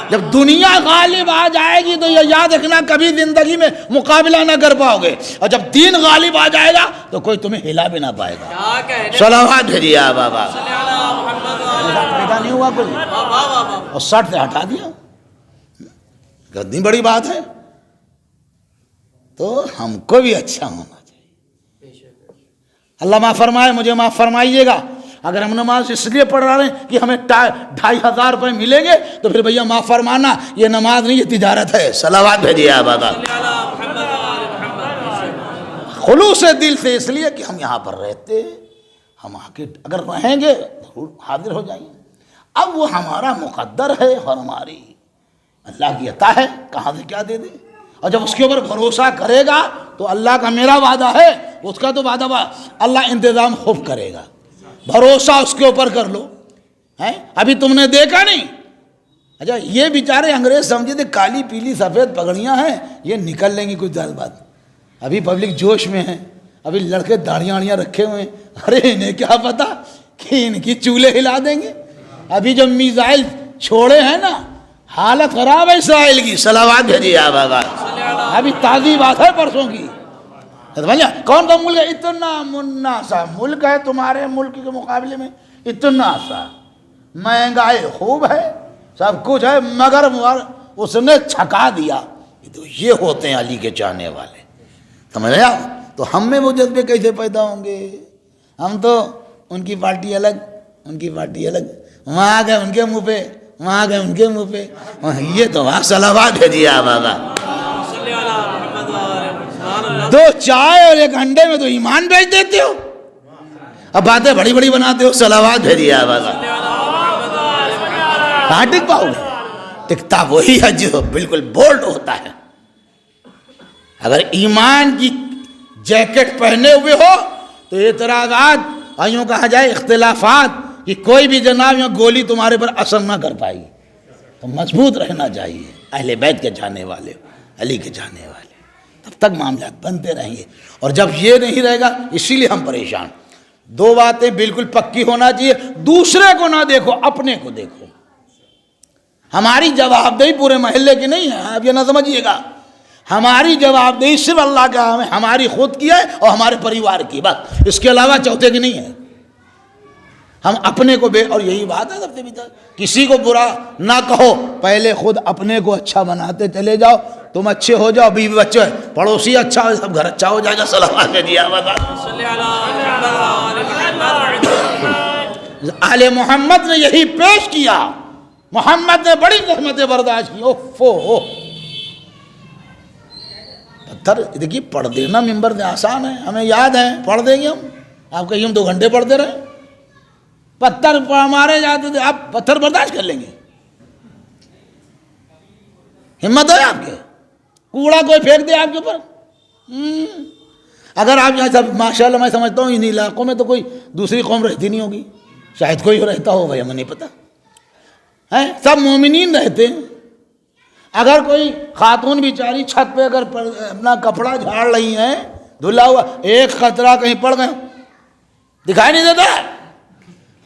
Speaker 3: جب دنیا غالب آ جائے گی تو یہ یاد رکھنا کبھی زندگی میں مقابلہ نہ کر پاؤ گے، اور جب دین غالب آ جائے گا تو کوئی تمہیں ہلا بھی نہ پائے گا۔ صلوات بھیجیے آپ بابا۔ پیدا نہیں ہوا کوئی، اور 60 سے ہٹا دیا، کتنی بڑی بات ہے۔ تو ہم کو بھی اچھا ہونا چاہیے۔ اللہ معاف فرمائے، مجھے معاف فرمائیے گا اگر ہم نماز اس لیے پڑھ رہے ہیں کہ ہمیں 2500 روپے ملیں گے تو پھر بھیا معاف فرمانا، یہ نماز نہیں، یہ تجارت ہے۔ صلوات بھیجیے آپ آقا۔ خلوص دل سے، اس لیے کہ ہم یہاں پر رہتے، ہم اگر رہیں گے ضرور حاضر ہو جائیں گے۔ اب وہ ہمارا مقدر ہے اور ہماری اللہ کی عطا ہے، کہاں سے کیا دے دے۔ اور جب اس کے اوپر بھروسہ کرے گا تو اللہ کا میرا وعدہ ہے، اس کا تو وعدہ اللہ انتظام خوب کرے گا، بھروسہ اس کے اوپر کر لو۔ ابھی تم نے دیکھا نہیں، اچھا یہ بیچارے انگریز سمجھے تھے کالی پیلی سفید پگڑیاں ہیں یہ نکل لیں گی کچھ دیر بعد، ابھی پبلک جوش میں ہے، ابھی لڑکے داڑیاں رکھے ہوئے ہیں، ارے انہیں کیا پتا کہ ان کی چولہے ہلا دیں گے۔ ابھی جو میزائل چھوڑے ہیں نا، حالت خراب ہے اسرائیل کی۔ صلوات بھیجیے آپ آقا۔ ابھی تازی بات ہے پرسوں کی، کون سا ملک ہے اتنا منا سا ملک ہے تمہارے ملک کے مقابلے میں، اتنا سا مہنگائی خوب ہے، سب کچھ ہے، مگر اس نے چھکا دیا۔ تو یہ ہوتے ہیں علی کے چاہنے والے، سمجھ رہے آپ؟ تو ہم میں وہ جذبے کیسے پیدا ہوں گے؟ ہم تو ان کی پارٹی الگ، ان کی پارٹی الگ، وہاں گئے ان کے منہ پہ، وہاں گئے ان کے منہ پہ، یہ تو وہاں صلوات بھیجیے آپ آقا۔ 2 چائے اور 1 انڈے میں تو ایمان بیچ دیتے ہو، اب باتیں بڑی بڑی بناتے ہو۔ صلوات بھیجیے آپ آقا۔ کہاں ٹک پاؤ گے؟ ٹکتا وہی ہے جو بالکل بولڈ ہوتا ہے۔ اگر ایمان کی جیکٹ پہنے ہوئے ہو تو اعتراضات، یوں کہا جائے اختلافات، کہ کوئی بھی جناب یہاں گولی تمہارے پر اثر نہ کر پائے گی، تو مضبوط رہنا چاہیے۔ اہل بیت کے جانے والے، علی کے جانے والے، تب تک معاملات بنتے رہیں گے. اور جب یہ نہیں رہے گا اسی لیے ہم پریشان. دو باتیں بالکل پکی ہونا چاہیے, دوسرے کو نہ دیکھو, اپنے کو دیکھو. ہماری جواب دہی پورے محلے کی نہیں ہے, آپ یہ نہ سمجھیے گا. ہماری جواب دہی صرف اللہ کا ہے, ہماری خود کی ہے اور ہمارے پریوار کی, بس. اس کے علاوہ چوتھے کی نہیں ہے. ہم اپنے کو اور یہی بات ہے سب سے بہتر, کسی کو برا نہ کہو, پہلے خود اپنے کو اچھا بناتے چلے جاؤ. تم اچھے ہو جاؤ, بیوی بچے, پڑوسی اچھا ہو, سب گھر اچھا ہو جائے گا. صلوات بھیجیے آل محمد نے یہی پیش کیا. محمد نے بڑی زحمتیں برداشت کی. اوفو, پتھر دیکھیے پڑھ دینا ممبر سے آسان ہے, ہمیں یاد ہے, پڑھ دیں گے ہم. آپ کہیں ہم 2 گھنٹے پڑھتے رہے, پتھر مارے جاتے تھے, آپ پتھر برداشت کر لیں گے؟ ہمت ہے آپ کے؟ کوڑا کوئی پھینک دے آپ کے اوپر, اگر آپ یہاں سب ماشاءاللہ میں سمجھتا ہوں ان علاقوں میں تو کوئی دوسری قوم رہتی نہیں ہوگی, شاید کوئی رہتا ہو بھائی, ہمیں نہیں پتہ ہے. سب مومنین رہتے ہیں. اگر کوئی خاتون بیچاری چھت پہ اگر اپنا کپڑا جھاڑ رہی ہیں دھلا ہوا, ایک خطرہ کہیں پڑ گئے, دکھائی نہیں دیتا.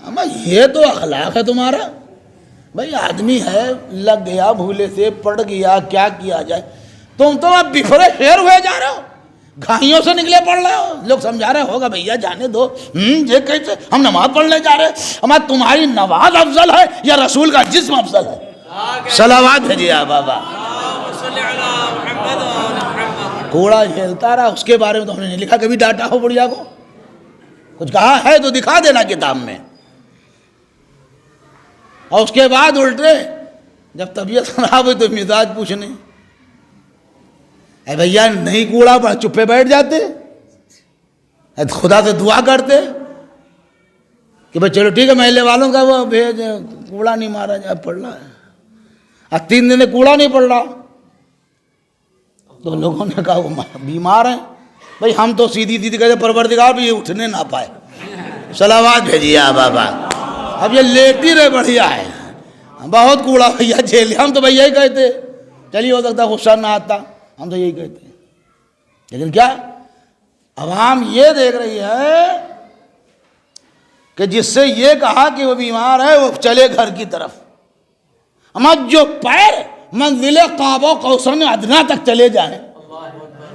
Speaker 3: اما یہ تو اخلاق ہے تمہارا بھائی. آدمی ہے, لگ گیا بھولے سے, پڑ گیا, کیا کیا جائے. تم تو اب بفرے شیر ہوئے جا رہے ہو, گھائیوں سے نکلے پڑ رہے ہو. لوگ سمجھا رہے ہوگا بھیا جانے دو, یہ کیسے ہم نماز پڑھنے جا رہے ہیں. اما تمہاری نماز افضل ہے یا رسول کا جسم افضل ہے؟ صلوات بھیجیے آپ بابا. کوڑا جھیلتا رہا, اس کے بارے میں تو ہم نے نہیں لکھا, کبھی ڈانٹا ہو بڑھیا کو, کچھ کہا ہے تو دکھا دینا کتاب میں. اور اس کے بعد الٹے جب طبیعت خراب ہوئی تو مزاج پوچھنے, اے بھیا نہیں کوڑا پڑا, چپے بیٹھ جاتے, خدا سے دعا کرتے کہ بھائی چلو ٹھیک ہے محلے والوں کا وہ بھیج, کوڑا نہیں مارا جائے, پڑ رہا ہے. اور 3 دن کوڑا نہیں پڑ رہا تو لوگوں نے کہا وہ بیمار ہیں. بھائی ہم تو سیدھی سیدھی کہتے پروردگار بھی اٹھنے نہ پائے. صلوات بھیجیے آپ بابا. اب یہ لیٹی رہے بڑھیا ہے, بہت کوڑا بھیا جھیل. ہم تو بھائی یہی کہتے, چلیے ہو سکتا غصہ نہ آتا, ہم تو یہی کہتے ہیں. لیکن کیا عوام یہ دیکھ رہی ہے کہ جس سے یہ کہا کہ وہ بیمار ہے وہ چلے گھر کی طرف. اما جو پیر منزل قاب و قوسین ادنا تک چلے جائیں,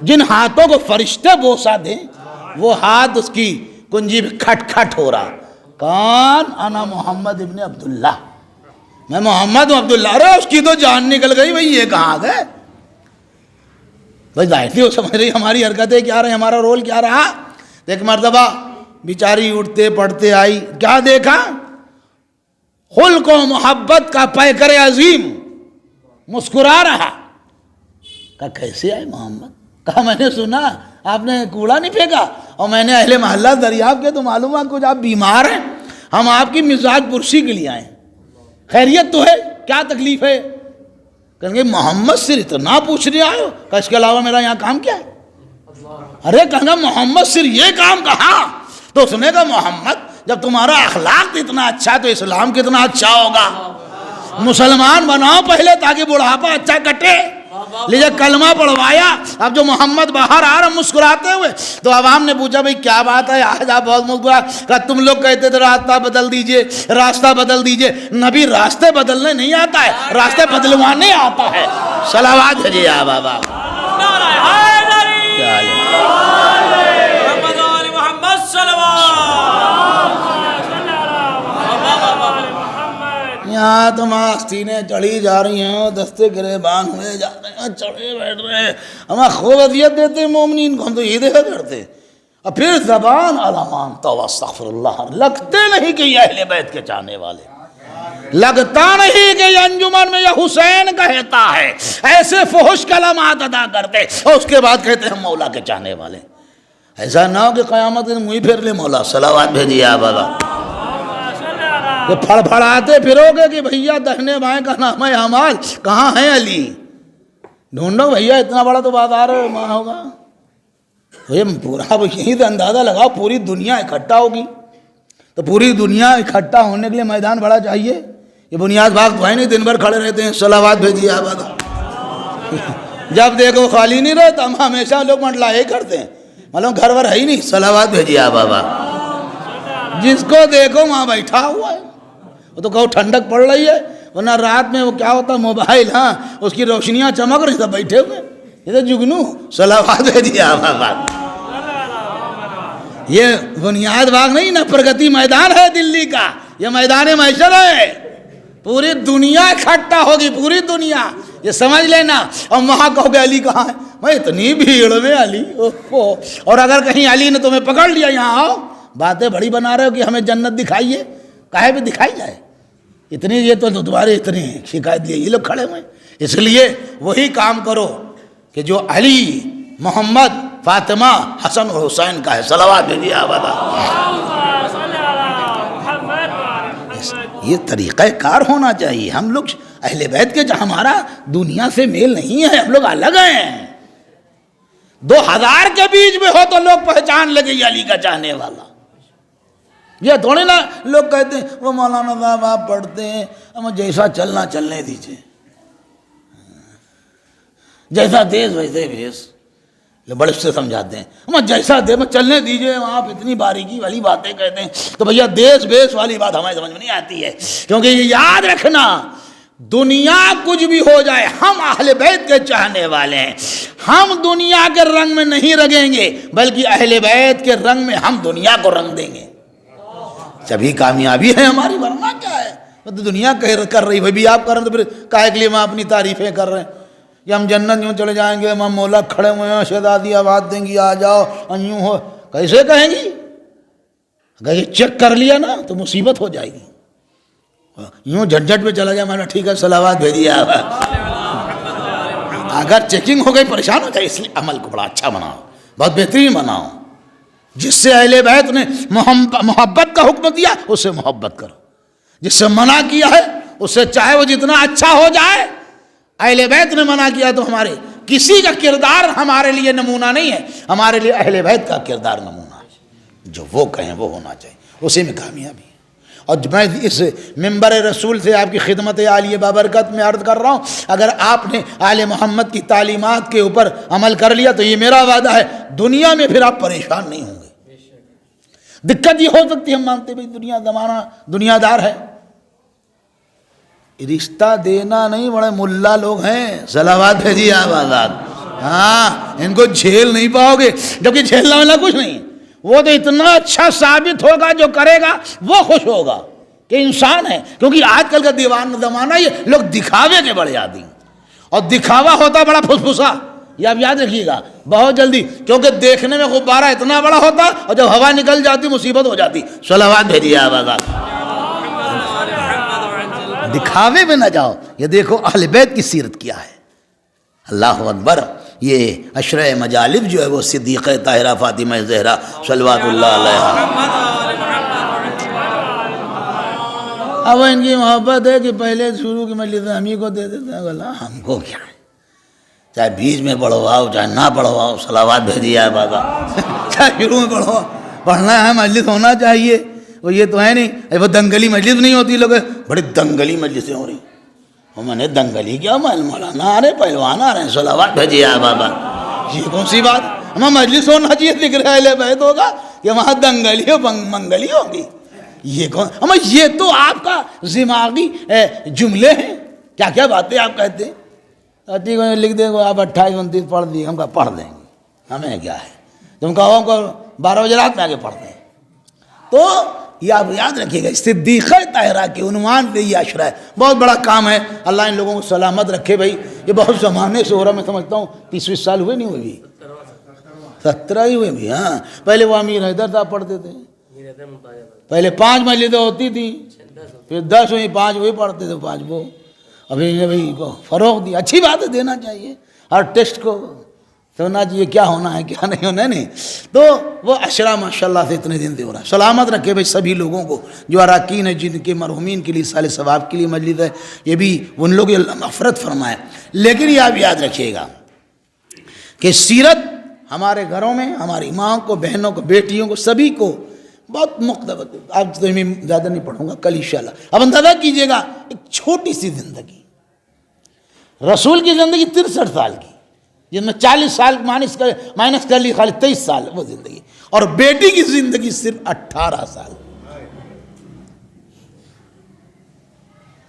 Speaker 3: جن ہاتھوں کو فرشتے بوسا دیں, وہ ہاتھ اس کی کنجی پہ کھٹ کھٹ ہو رہا. کون؟ انا محمد ابن عبداللہ, میں محمد ہوں عبداللہ. ارے اس کی تو جان نکل گئی بھائی, یہ کہاں گئے بھائی. ظاہر تھی وہ سمجھ رہی ہماری حرکتیں کیا رہی, ہمارا رول کیا رہا. ایک مرتبہ بیچاری اٹھتے پڑھتے آئی, کیا دیکھا؟ خلق و محبت کا پیکر عظیم مسکرا رہا. کہا کیسے آئے محمد؟ کہا میں نے سنا آپ نے کوڑا نہیں پھینکا اور میں نے اہل محلہ دریافت کیا تو معلوم ہے کچھ آپ بیمار ہیں, ہم آپ کی مزاج پرسی کے لیے آئے ہیں. خیریت تو ہے, کیا تکلیف ہے؟ کہیں گے محمد سے اتنا پوچھنے آئے ہو, کہ اس کے علاوہ میرا یہاں کام کیا ہے؟ ارے کہنا محمد صرف یہ کام کہا تو اس نے کہا محمد جب تمہارا اخلاق اتنا اچھا ہے تو اسلام کتنا اچھا ہوگا. مسلمان بناؤ پہلے تاکہ بڑھاپا اچھا کٹے. لیجیے کلمہ پڑھوایا. اب جو محمد باہر آ رہا مسکراتے ہوئے تو عوام نے پوچھا بھئی کیا بات ہے آج آپ بہت مسکرا. کہا تم لوگ کہتے تھے راستہ بدل دیجئے, راستہ بدل دیجئے. نبی راستے بدلنے نہیں آتا ہے, راستے بدلوانے آتا ہے. صلوات بھیجیے آپ بابا. کیا حال ہے؟ یہاں تو آستینیں چڑھی جا رہی ہیں, دستے گریبان ہوئے جا رہے ہیں, چڑھے بیٹھ رہے ہیں. ہمیں خوب اذیت دیتے ہیں مومنین کو, ہم تو یہ دیکھا کرتے. اور پھر زبان علمان تو استغفر اللہ, لگتے نہیں کہ یہ اہل بیت کے چاہنے والے, لگتا نہیں کہ یہ انجمن میں یہ حسین کہتا ہے. ایسے فحش کلمات ادا کرتے اور اس کے بعد کہتے ہیں مولا کے چاہنے والے. ایسا نہ ہو کہ قیامت میں منہ پھیر لے مولا. صلوات بھیجیے آپ بابا. کہ پھڑ پھڑاتے پھرو گے کہ بھیا دہنے بائیں کا نام ہے اعمال, کہاں ہیں علی؟ ڈھونڈو بھیا, اتنا بڑا تو بازار ماں ہوگا. یہ پورا یہیں سے اندازہ لگاؤ پوری دنیا اکٹھا ہوگی تو پوری دنیا اکٹھا ہونے کے لیے میدان بڑا چاہیے. یہ بنیاد بھاگ تو ہے نہیں, دن بھر کھڑے رہتے ہیں. صلوات بھیجیے آپ بابا. جب دیکھو خالی نہیں رہتا، ہم ہمیشہ لوگ منڈلائے کرتے ہیں، معلوم گھر ور ہے ہی نہیں، صلوات بھیجیے آپ بابا، جس کو دیکھو وہاں بیٹھا ہوا ہے، وہ تو کہو ٹھنڈک پڑ رہی ہے، ورنہ رات میں وہ کیا ہوتا موبائل، ہاں اس کی روشنیاں چمک رہی، سب بیٹھے ہوئے، یہ تو جگنو، صلوات بھیجیے آپ بابا۔ یہ بنیاد باغ نہیں نا، پرگتی میدان ہے دلی کا، یہ میدان محشر ہے، پوری دنیا اکٹھا ہوگی، پوری دنیا، یہ سمجھ لینا۔ اور وہاں کہو کہ علی کہاں ہے، میں اتنی بھیڑ میں علی، اور اگر کہیں علی نے تمہیں پکڑ لیا یہاں آؤ، باتیں بڑی بنا رہے ہو کہ ہمیں جنت دکھائیے، کاہے بھی دکھائی جائے، اتنی یہ تو دوبارہ اتنی شکایت لیے یہ لوگ کھڑے ہوئے، اس لیے وہی کام کرو کہ جو علی، محمد، فاطمہ، حسن اور حسین کا ہے، صلوات بھیجیے آبادا۔ یہ طریقہ کار ہونا چاہیے، ہم لوگ اہل بیت کے، ہمارا دنیا سے میل نہیں ہے، ہم لوگ الگ ہیں، 2000 کے بیچ میں ہو تو لوگ پہچان لگے یہ علی کا چاہنے والا، یہ تھوڑے نا لوگ کہتے ہیں وہ مولانا صاحب آپ پڑھتے ہیں، ہمیں جیسا چلنا چلنے دیجئے، جیسا دیس ویسے بھیس، بڑے سے سمجھاتے ہیں، ہمیں جیسا دے میں چلنے دیجئے، آپ اتنی باریکی والی باتیں کہتے ہیں، تو بھیا دیس بیس والی بات ہمیں سمجھ میں نہیں آتی ہے، کیونکہ یہ یاد رکھنا، دنیا کچھ بھی ہو جائے، ہم اہل بیت کے چاہنے والے ہیں، ہم دنیا کے رنگ میں نہیں رنگیں گے، بلکہ اہل بیت کے رنگ میں ہم دنیا کو رنگ دیں گے، جبھی کامیابی ہے ہماری، ورنہ کیا ہے، تو دنیا کر رہی، بھائی بھی آپ کر رہے ہیں تو پھر کاہے کے لیے وہاں اپنی تعریفیں کر رہے ہیں، کہ ہم جنت یوں چلے جائیں گے، ہم مولا کھڑے ہوئے ہیں، شہزادی آواز دیں گی آ جاؤ، یوں ہو، کیسے کہیں گی؟ اگر یہ چیک کر لیا نا تو مصیبت ہو جائے گی، یوں جھٹ پہ چلا جائے، میں نے ٹھیک ہے صلوات بھیجیے آپ، اگر چیکنگ ہو گئی پریشان ہو جائے، اس لیے عمل کو بڑا اچھا بناؤ، بہت بہترین بناؤ، جس سے اہل بیت نے محبت کا حکم دیا اس سے محبت کرو، جس سے منع کیا ہے اس سے چاہے وہ جتنا اچھا ہو جائے، اہل بیت نے منع کیا تو ہمارے کسی کا کردار ہمارے لیے نمونہ نہیں ہے، ہمارے لیے اہل بیت کا کردار نمونہ ہے، جو وہ کہیں وہ ہونا چاہیے، اسی میں کامیابی ہے۔ اور میں اس منبر رسول سے آپ کی خدمت عالیہ بابرکت میں عرض کر رہا ہوں، اگر آپ نے آل محمد کی تعلیمات کے اوپر عمل کر لیا تو یہ میرا وعدہ ہے، دنیا میں پھر آپ پریشان نہیں ہوں گے۔ دقت یہ ہو سکتی ہے، ہم مانتے بھائی دنیا زمانہ دنیا دار ہے، رشتہ دینا نہیں، بڑے ملا لوگ ہیں، صلوات بھیجیے آپ آزاد، ہاں ان کو جھیل نہیں پاؤ گے، جبکہ جھیلنا والا کچھ نہیں، وہ تو اتنا اچھا ثابت ہوگا، جو کرے گا وہ خوش ہوگا کہ انسان ہے، کیونکہ آج کل کا دیوان زمانہ یہ لوگ دکھاوے کے بڑے عادی ہیں، اور دکھاوا ہوتا بڑا پھسپھسا، یہ آپ یاد رکھیے گا بہت جلدی، کیونکہ دیکھنے میں غبارہ اتنا بڑا ہوتا اور جب ہوا نکل جاتی مصیبت ہو جاتی، صلوات بھیجیے آپ آزاد، دکھاوے میں نہ جاؤ، یہ دیکھو اہل بیت کی سیرت کیا ہے، اللہ اکبر، یہ عشرہ مجالب جو ہے وہ صدیقہ طاہرہ فاطمہ زہرا صلوات اللہ علیہا، اب ان کی محبت ہے کہ پہلے شروع کی مجلس ہم ہی کو دے دیتے ہیں، بولا ہم کو کیا ہے، چاہے بیچ میں پڑھواؤ چاہے نہ پڑھواؤ، صلوات بھیجیے آپ آقا، چاہے شروع میں پڑھواؤ، پڑھنا ہے، مجلس ہونا چاہیے، وہ یہ تو ہے نہیں، وہ دنگلی مجلس نہیں ہوتی، لوگ بڑی دنگلی مجلسیں ہو رہی، میں نے دنگلی کیا، مولانا آ رہے پہلوان آ رہے ہیں، صلوات بھیجیے آپ بابا، یہ کون سی بات، ہمیں مجلس ہونا چاہیے، لکھ رہا ہے بیت ہوگا کہ وہاں دنگلی ہو منگلی ہوگی، یہ کون، ہمیں یہ تو آپ کا دماغی جملے ہیں، کیا کیا باتیں آپ کہتے ہیں، لکھ دیں گے آپ 28 29 پڑھ دیے، ہم کہا پڑھ دیں گے، ہمیں کیا ہے، تم کہو ہم کو 12 بجے رات میں آگے پڑھ دیں، تو یہ آپ یاد رکھیے گا، صدیقہ طاہرہ کے عنوان پہ یہ عشرہ ہے، بہت بڑا کام ہے، اللہ ان لوگوں کو سلامت رکھے بھائی، یہ بہت زمانے سے ہو رہا، میں سمجھتا ہوں 30 سال ہوئے نہیں ہوئی، 17 ہی ہوئے بھی، ہاں پہلے وہ امیر حیدر صاحب پڑھتے تھے، پہلے 5 مجلسیں ہوتی تھیں، پھر 10 ہوئی، 5 وہی پڑھتے تھے، 5 وہ، ابھی انہیں بھائی کو فروغ دیا، اچھی بات ہے، دینا چاہیے، ہر ٹیسٹ کو سننا چاہیے کیا ہونا ہے کیا نہیں ہونا ہے، نہیں تو وہ عشرہ ماشاءاللہ سے اتنے دن دے ہو رہا ہے، سلامت رکھے بھائی سبھی لوگوں کو، جو اراکین ہیں جن کے مرحومین کے لیے سال ثواب کے لیے مجلس ہے، یہ بھی ان لوگ اللہ مغفرت فرمائے، لیکن یہ آپ یاد رکھیے گا کہ سیرت ہمارے گھروں میں ہماری ماں کو، بہنوں کو، بیٹیوں کو، سبھی کو بہت مقتبت، آج تو میں زیادہ نہیں پڑھوں گا، کل انشاءاللہ، اب اندازہ کیجئے گا ایک چھوٹی سی زندگی، رسول کی زندگی 63 سال کی، جن میں 40 سال مائنس کر لی خالی 23 سال وہ زندگی، اور بیٹی کی زندگی صرف 18 سال،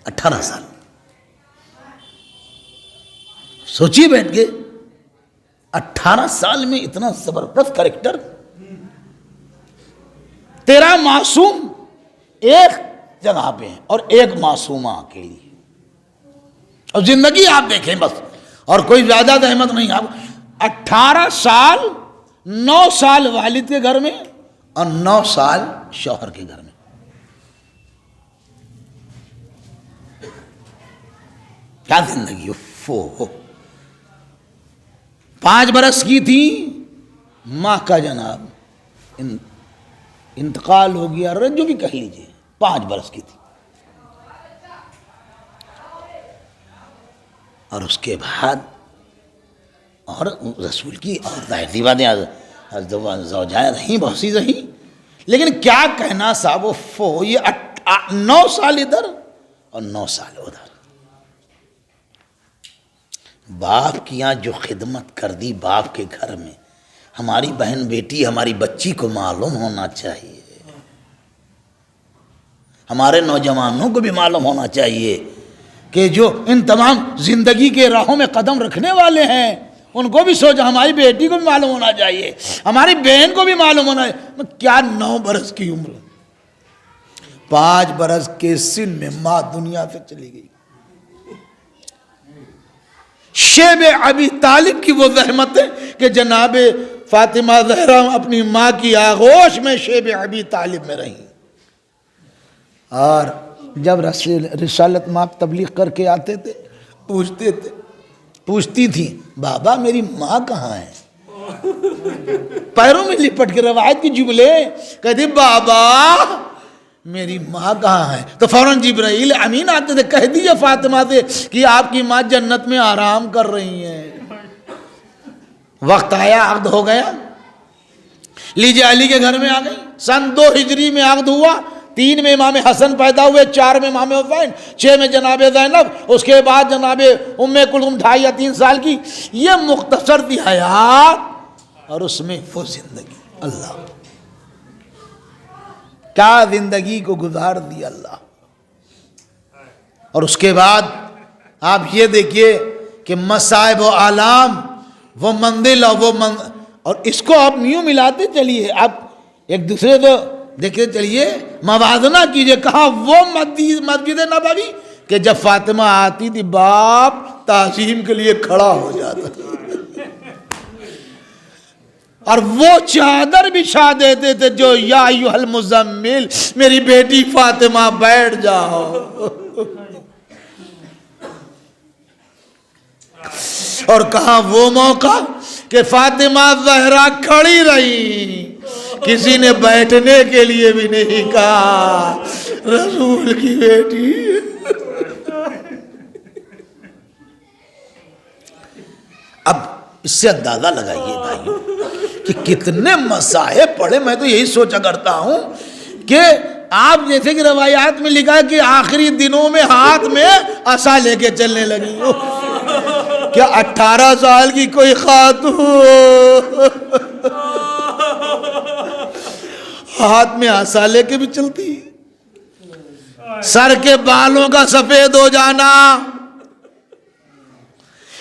Speaker 3: 18 سال۔ سوچیے بیٹھ کے 18 سال میں اتنا زبردست کریکٹر، تیرا معصوم ایک جگہ پہ ہے اور ایک معصومہ اکیلی، اور زندگی آپ دیکھیں بس، اور کوئی زیادہ احمد نہیں۔ آپ 18 سال، 9 سال والد کے گھر میں اور 9 سال شوہر کے گھر میں، کیا زندگی! 5 برس کی تھی ماں کا جناب انتقال ہو گیا، جو بھی کہہ لیجیے، 5 برس کی تھی، اور اس کے بعد اور رسول کی اور ظاہر سی باتیں زوجائیں رہیں، بہت سی رہیں، لیکن کیا کہنا صاحب، یہ 9 سال ادھر اور 9 سال ادھر، باپ کی یہاں جو خدمت کر دی باپ کے گھر میں، ہماری بہن بیٹی ہماری بچی کو معلوم ہونا چاہیے، ہمارے نوجوانوں کو بھی معلوم ہونا چاہیے کہ جو ان تمام زندگی کے راہوں میں قدم رکھنے والے ہیں ان کو بھی سوچا، ہماری بیٹی کو بھی معلوم ہونا چاہیے، ہماری بہن کو بھی معلوم ہونا چاہیے۔ کیا 9 برس کی عمر، 5 برس کے سن میں ماں دنیا سے چلی گئی۔ شیب ابی طالب کی وہ زحمت ہے کہ جناب فاطمہ زہرا اپنی ماں کی آغوش میں شیب ابی طالب میں رہیں، اور جب رسالت ماب تبلیغ کر کے آتے تھے پوچھتی تھی بابا میری ماں کہاں ہے، پیروں میں لپٹ کے روایت کی جملے کہتے بابا میری ماں کہاں ہے، تو فوراً جبرائیل امین آتے تھے، کہہ دیجئے فاطمہ سے کہ آپ کی ماں جنت میں آرام کر رہی ہیں۔ وقت آیا، عقد ہو گیا، لیجئے علی کے گھر میں آ گئی، سن 2 ہجری میں عقد ہوا، 3 میں امام حسن پیدا ہوئے، 4 میں امام حسین، 6 میں جناب زینب، اس کے بعد جناب ام کلثوم 2.5 یا 3 سال کی۔ یہ مختصر تھی حیات، اور اس میں وہ زندگی، اللہ کیا زندگی کو گزار دی اللہ۔ اور اس کے بعد آپ یہ دیکھیے کہ مصائب و آلام، وہ منزل اور اس کو آپ یوں ملاتے چلیے، آپ ایک دوسرے کو دیکھتے چلیے، موازنہ کیجئے، کہا وہ مسجد نبوی کہ جب فاطمہ آتی تھی باپ تعظیم کے لیے کھڑا ہو جاتا تھا، اور وہ چادر بچھا دیتے تھے جو یا ایھا المزمل، میری بیٹی فاطمہ بیٹھ جاؤ، اور کہاں وہ موقع کہ فاطمہ زہرا کھڑی رہی، کسی نے بیٹھنے کے لیے بھی نہیں کہا، رسول کی بیٹی۔ اب اس سے اندازہ لگائیے بھائیو کہ کتنے مصائب پڑھے۔ میں تو یہی سوچا کرتا ہوں کہ آپ جیسے کہ روایات میں لکھا ہے کہ آخری دنوں میں ہاتھ میں عصا لے کے چلنے لگی، کیا 18 سال کی کوئی خاتون ہاتھ میں عصا لے کے بھی چلتی؟ سر کے بالوں کا سفید ہو جانا،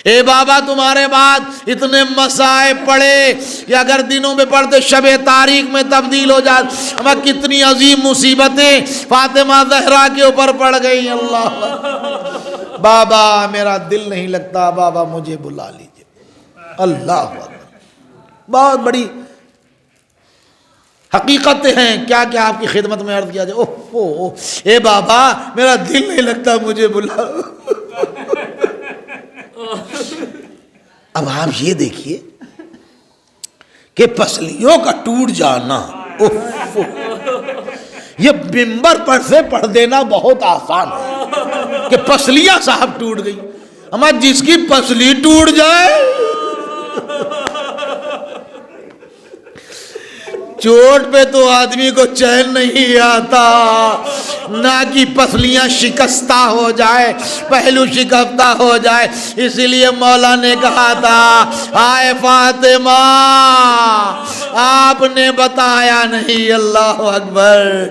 Speaker 3: اے بابا تمہارے بعد اتنے مسائب پڑے کہ اگر دنوں میں پڑھتے شب تاریخ میں تبدیل ہو جاتے، ہمیں کتنی عظیم مصیبتیں فاطمہ زہرا کے اوپر پڑ گئی۔ اللہ بابا میرا دل نہیں لگتا، بابا مجھے بلا لیجئے، اللہ اکبر۔ بہت بڑی حقیقتیں ہیں، کیا کیا آپ کی خدمت میں عرض کیا جائے۔ اوہ اے بابا میرا دل نہیں لگتا، مجھے بلا۔ اب آپ یہ دیکھیے کہ پسلیوں کا ٹوٹ جانا، یہ منبر پر سے پڑھ دینا بہت آسان ہے کہ پسلیاں صاحب ٹوٹ گئی، ہمارا جس کی پسلی ٹوٹ جائے چوٹ پہ تو آدمی کو چین نہیں آتا، نہ کہ پسلیاں شکستہ ہو جائے، پہلو شکستہ ہو جائے۔ اسی لیے مولا نے کہا تھا آئے فاطمہ آپ نے بتایا نہیں۔ اللہ اکبر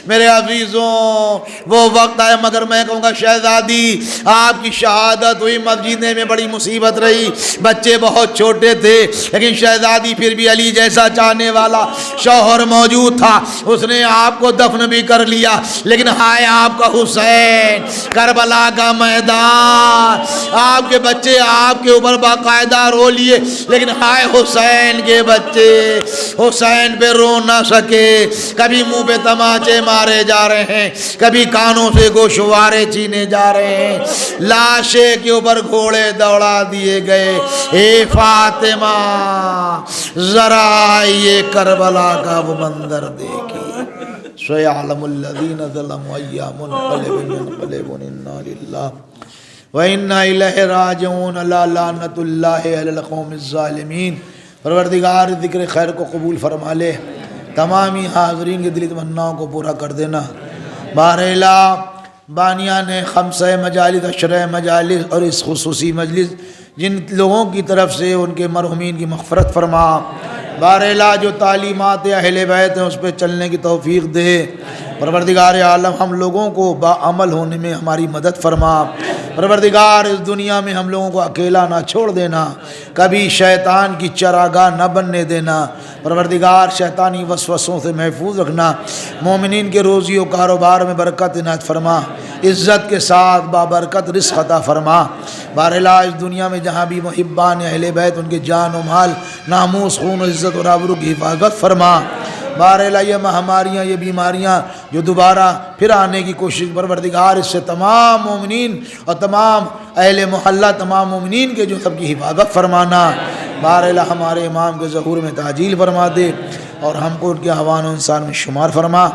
Speaker 3: میرے عزیزوں، وہ وقت آئے، مگر میں کہوں گا شہزادی آپ کی شہادت ہوئی مسجد میں بڑی مصیبت رہی، بچے بہت چھوٹے تھے، لیکن شہزادی پھر بھی علی جیسا چاہنے والا شوہر موجود تھا، اس نے آپ کو دفن بھی کر لیا۔ لیکن ہائے آپ کا حسین، کربلا کا میدان، آپ کے بچے آپ کے اوپر باقاعدہ رو لیے، لیکن ہائے حسین کے بچے حسین پہ رو نہ سکے۔ کبھی منہ پہ تماچے مارے جا رہے ہیں، کبھی کانوں سے گوشوارے چھینے جا رہے ہیں، لاشے کے اوپر گھوڑے دوڑا دیے گئے۔ اے فاطمہ ذرا یہ کربلا کا وہ منظر دیکھیے، سیعلم الذین ظلموا ای منقلب ینقلبون انا للہ وَإِنَّا إِلَيْهِ رَاجِعُونَ لا لعنت اللہ علی القوم الظالمین۔ پروردگار ذکر خیر کو قبول فرما لے، تمامی حاضرین کے دلی تمناؤں کو پورا کر دینا۔ بارہلا بانیان خمسہ مجالس، عشرہ مجالس اور اس خصوصی مجلس جن لوگوں کی طرف سے ان کے مرحومین کی مغفرت فرما۔ بارہلا جو تعلیمات اہل بیت ہیں اس پہ چلنے کی توفیق دے۔ پروردگار عالم ہم لوگوں کو باعمل ہونے میں ہماری مدد فرما۔ پروردگار اس دنیا میں ہم لوگوں کو اکیلا نہ چھوڑ دینا، کبھی شیطان کی چراگاہ نہ بننے دینا۔ پروردگار شیطانی وسوسوں سے محفوظ رکھنا، مومنین کے روزی و کاروبار میں برکت عنایت فرما، عزت کے ساتھ بابرکت رزق عطا فرما۔ بہرحال اس دنیا میں جہاں بھی محبان اہل بیت ان کے جان و مال، ناموس، خون و عزت اور آبرو کی حفاظت فرما۔ بہرحال یہ مہاماریاں، یہ بیماریاں جو دوبارہ پھر آنے کی کوشش، پروردگار اس سے تمام مومنین اور تمام اہل محلہ، تمام مومنین کے جو سب کی حفاظت فرمانا۔ بہرحال ہمارے امام کے ظہور میں تعجیل فرما دے اور ہم کو ان کے اعوان و انصار میں شمار فرما۔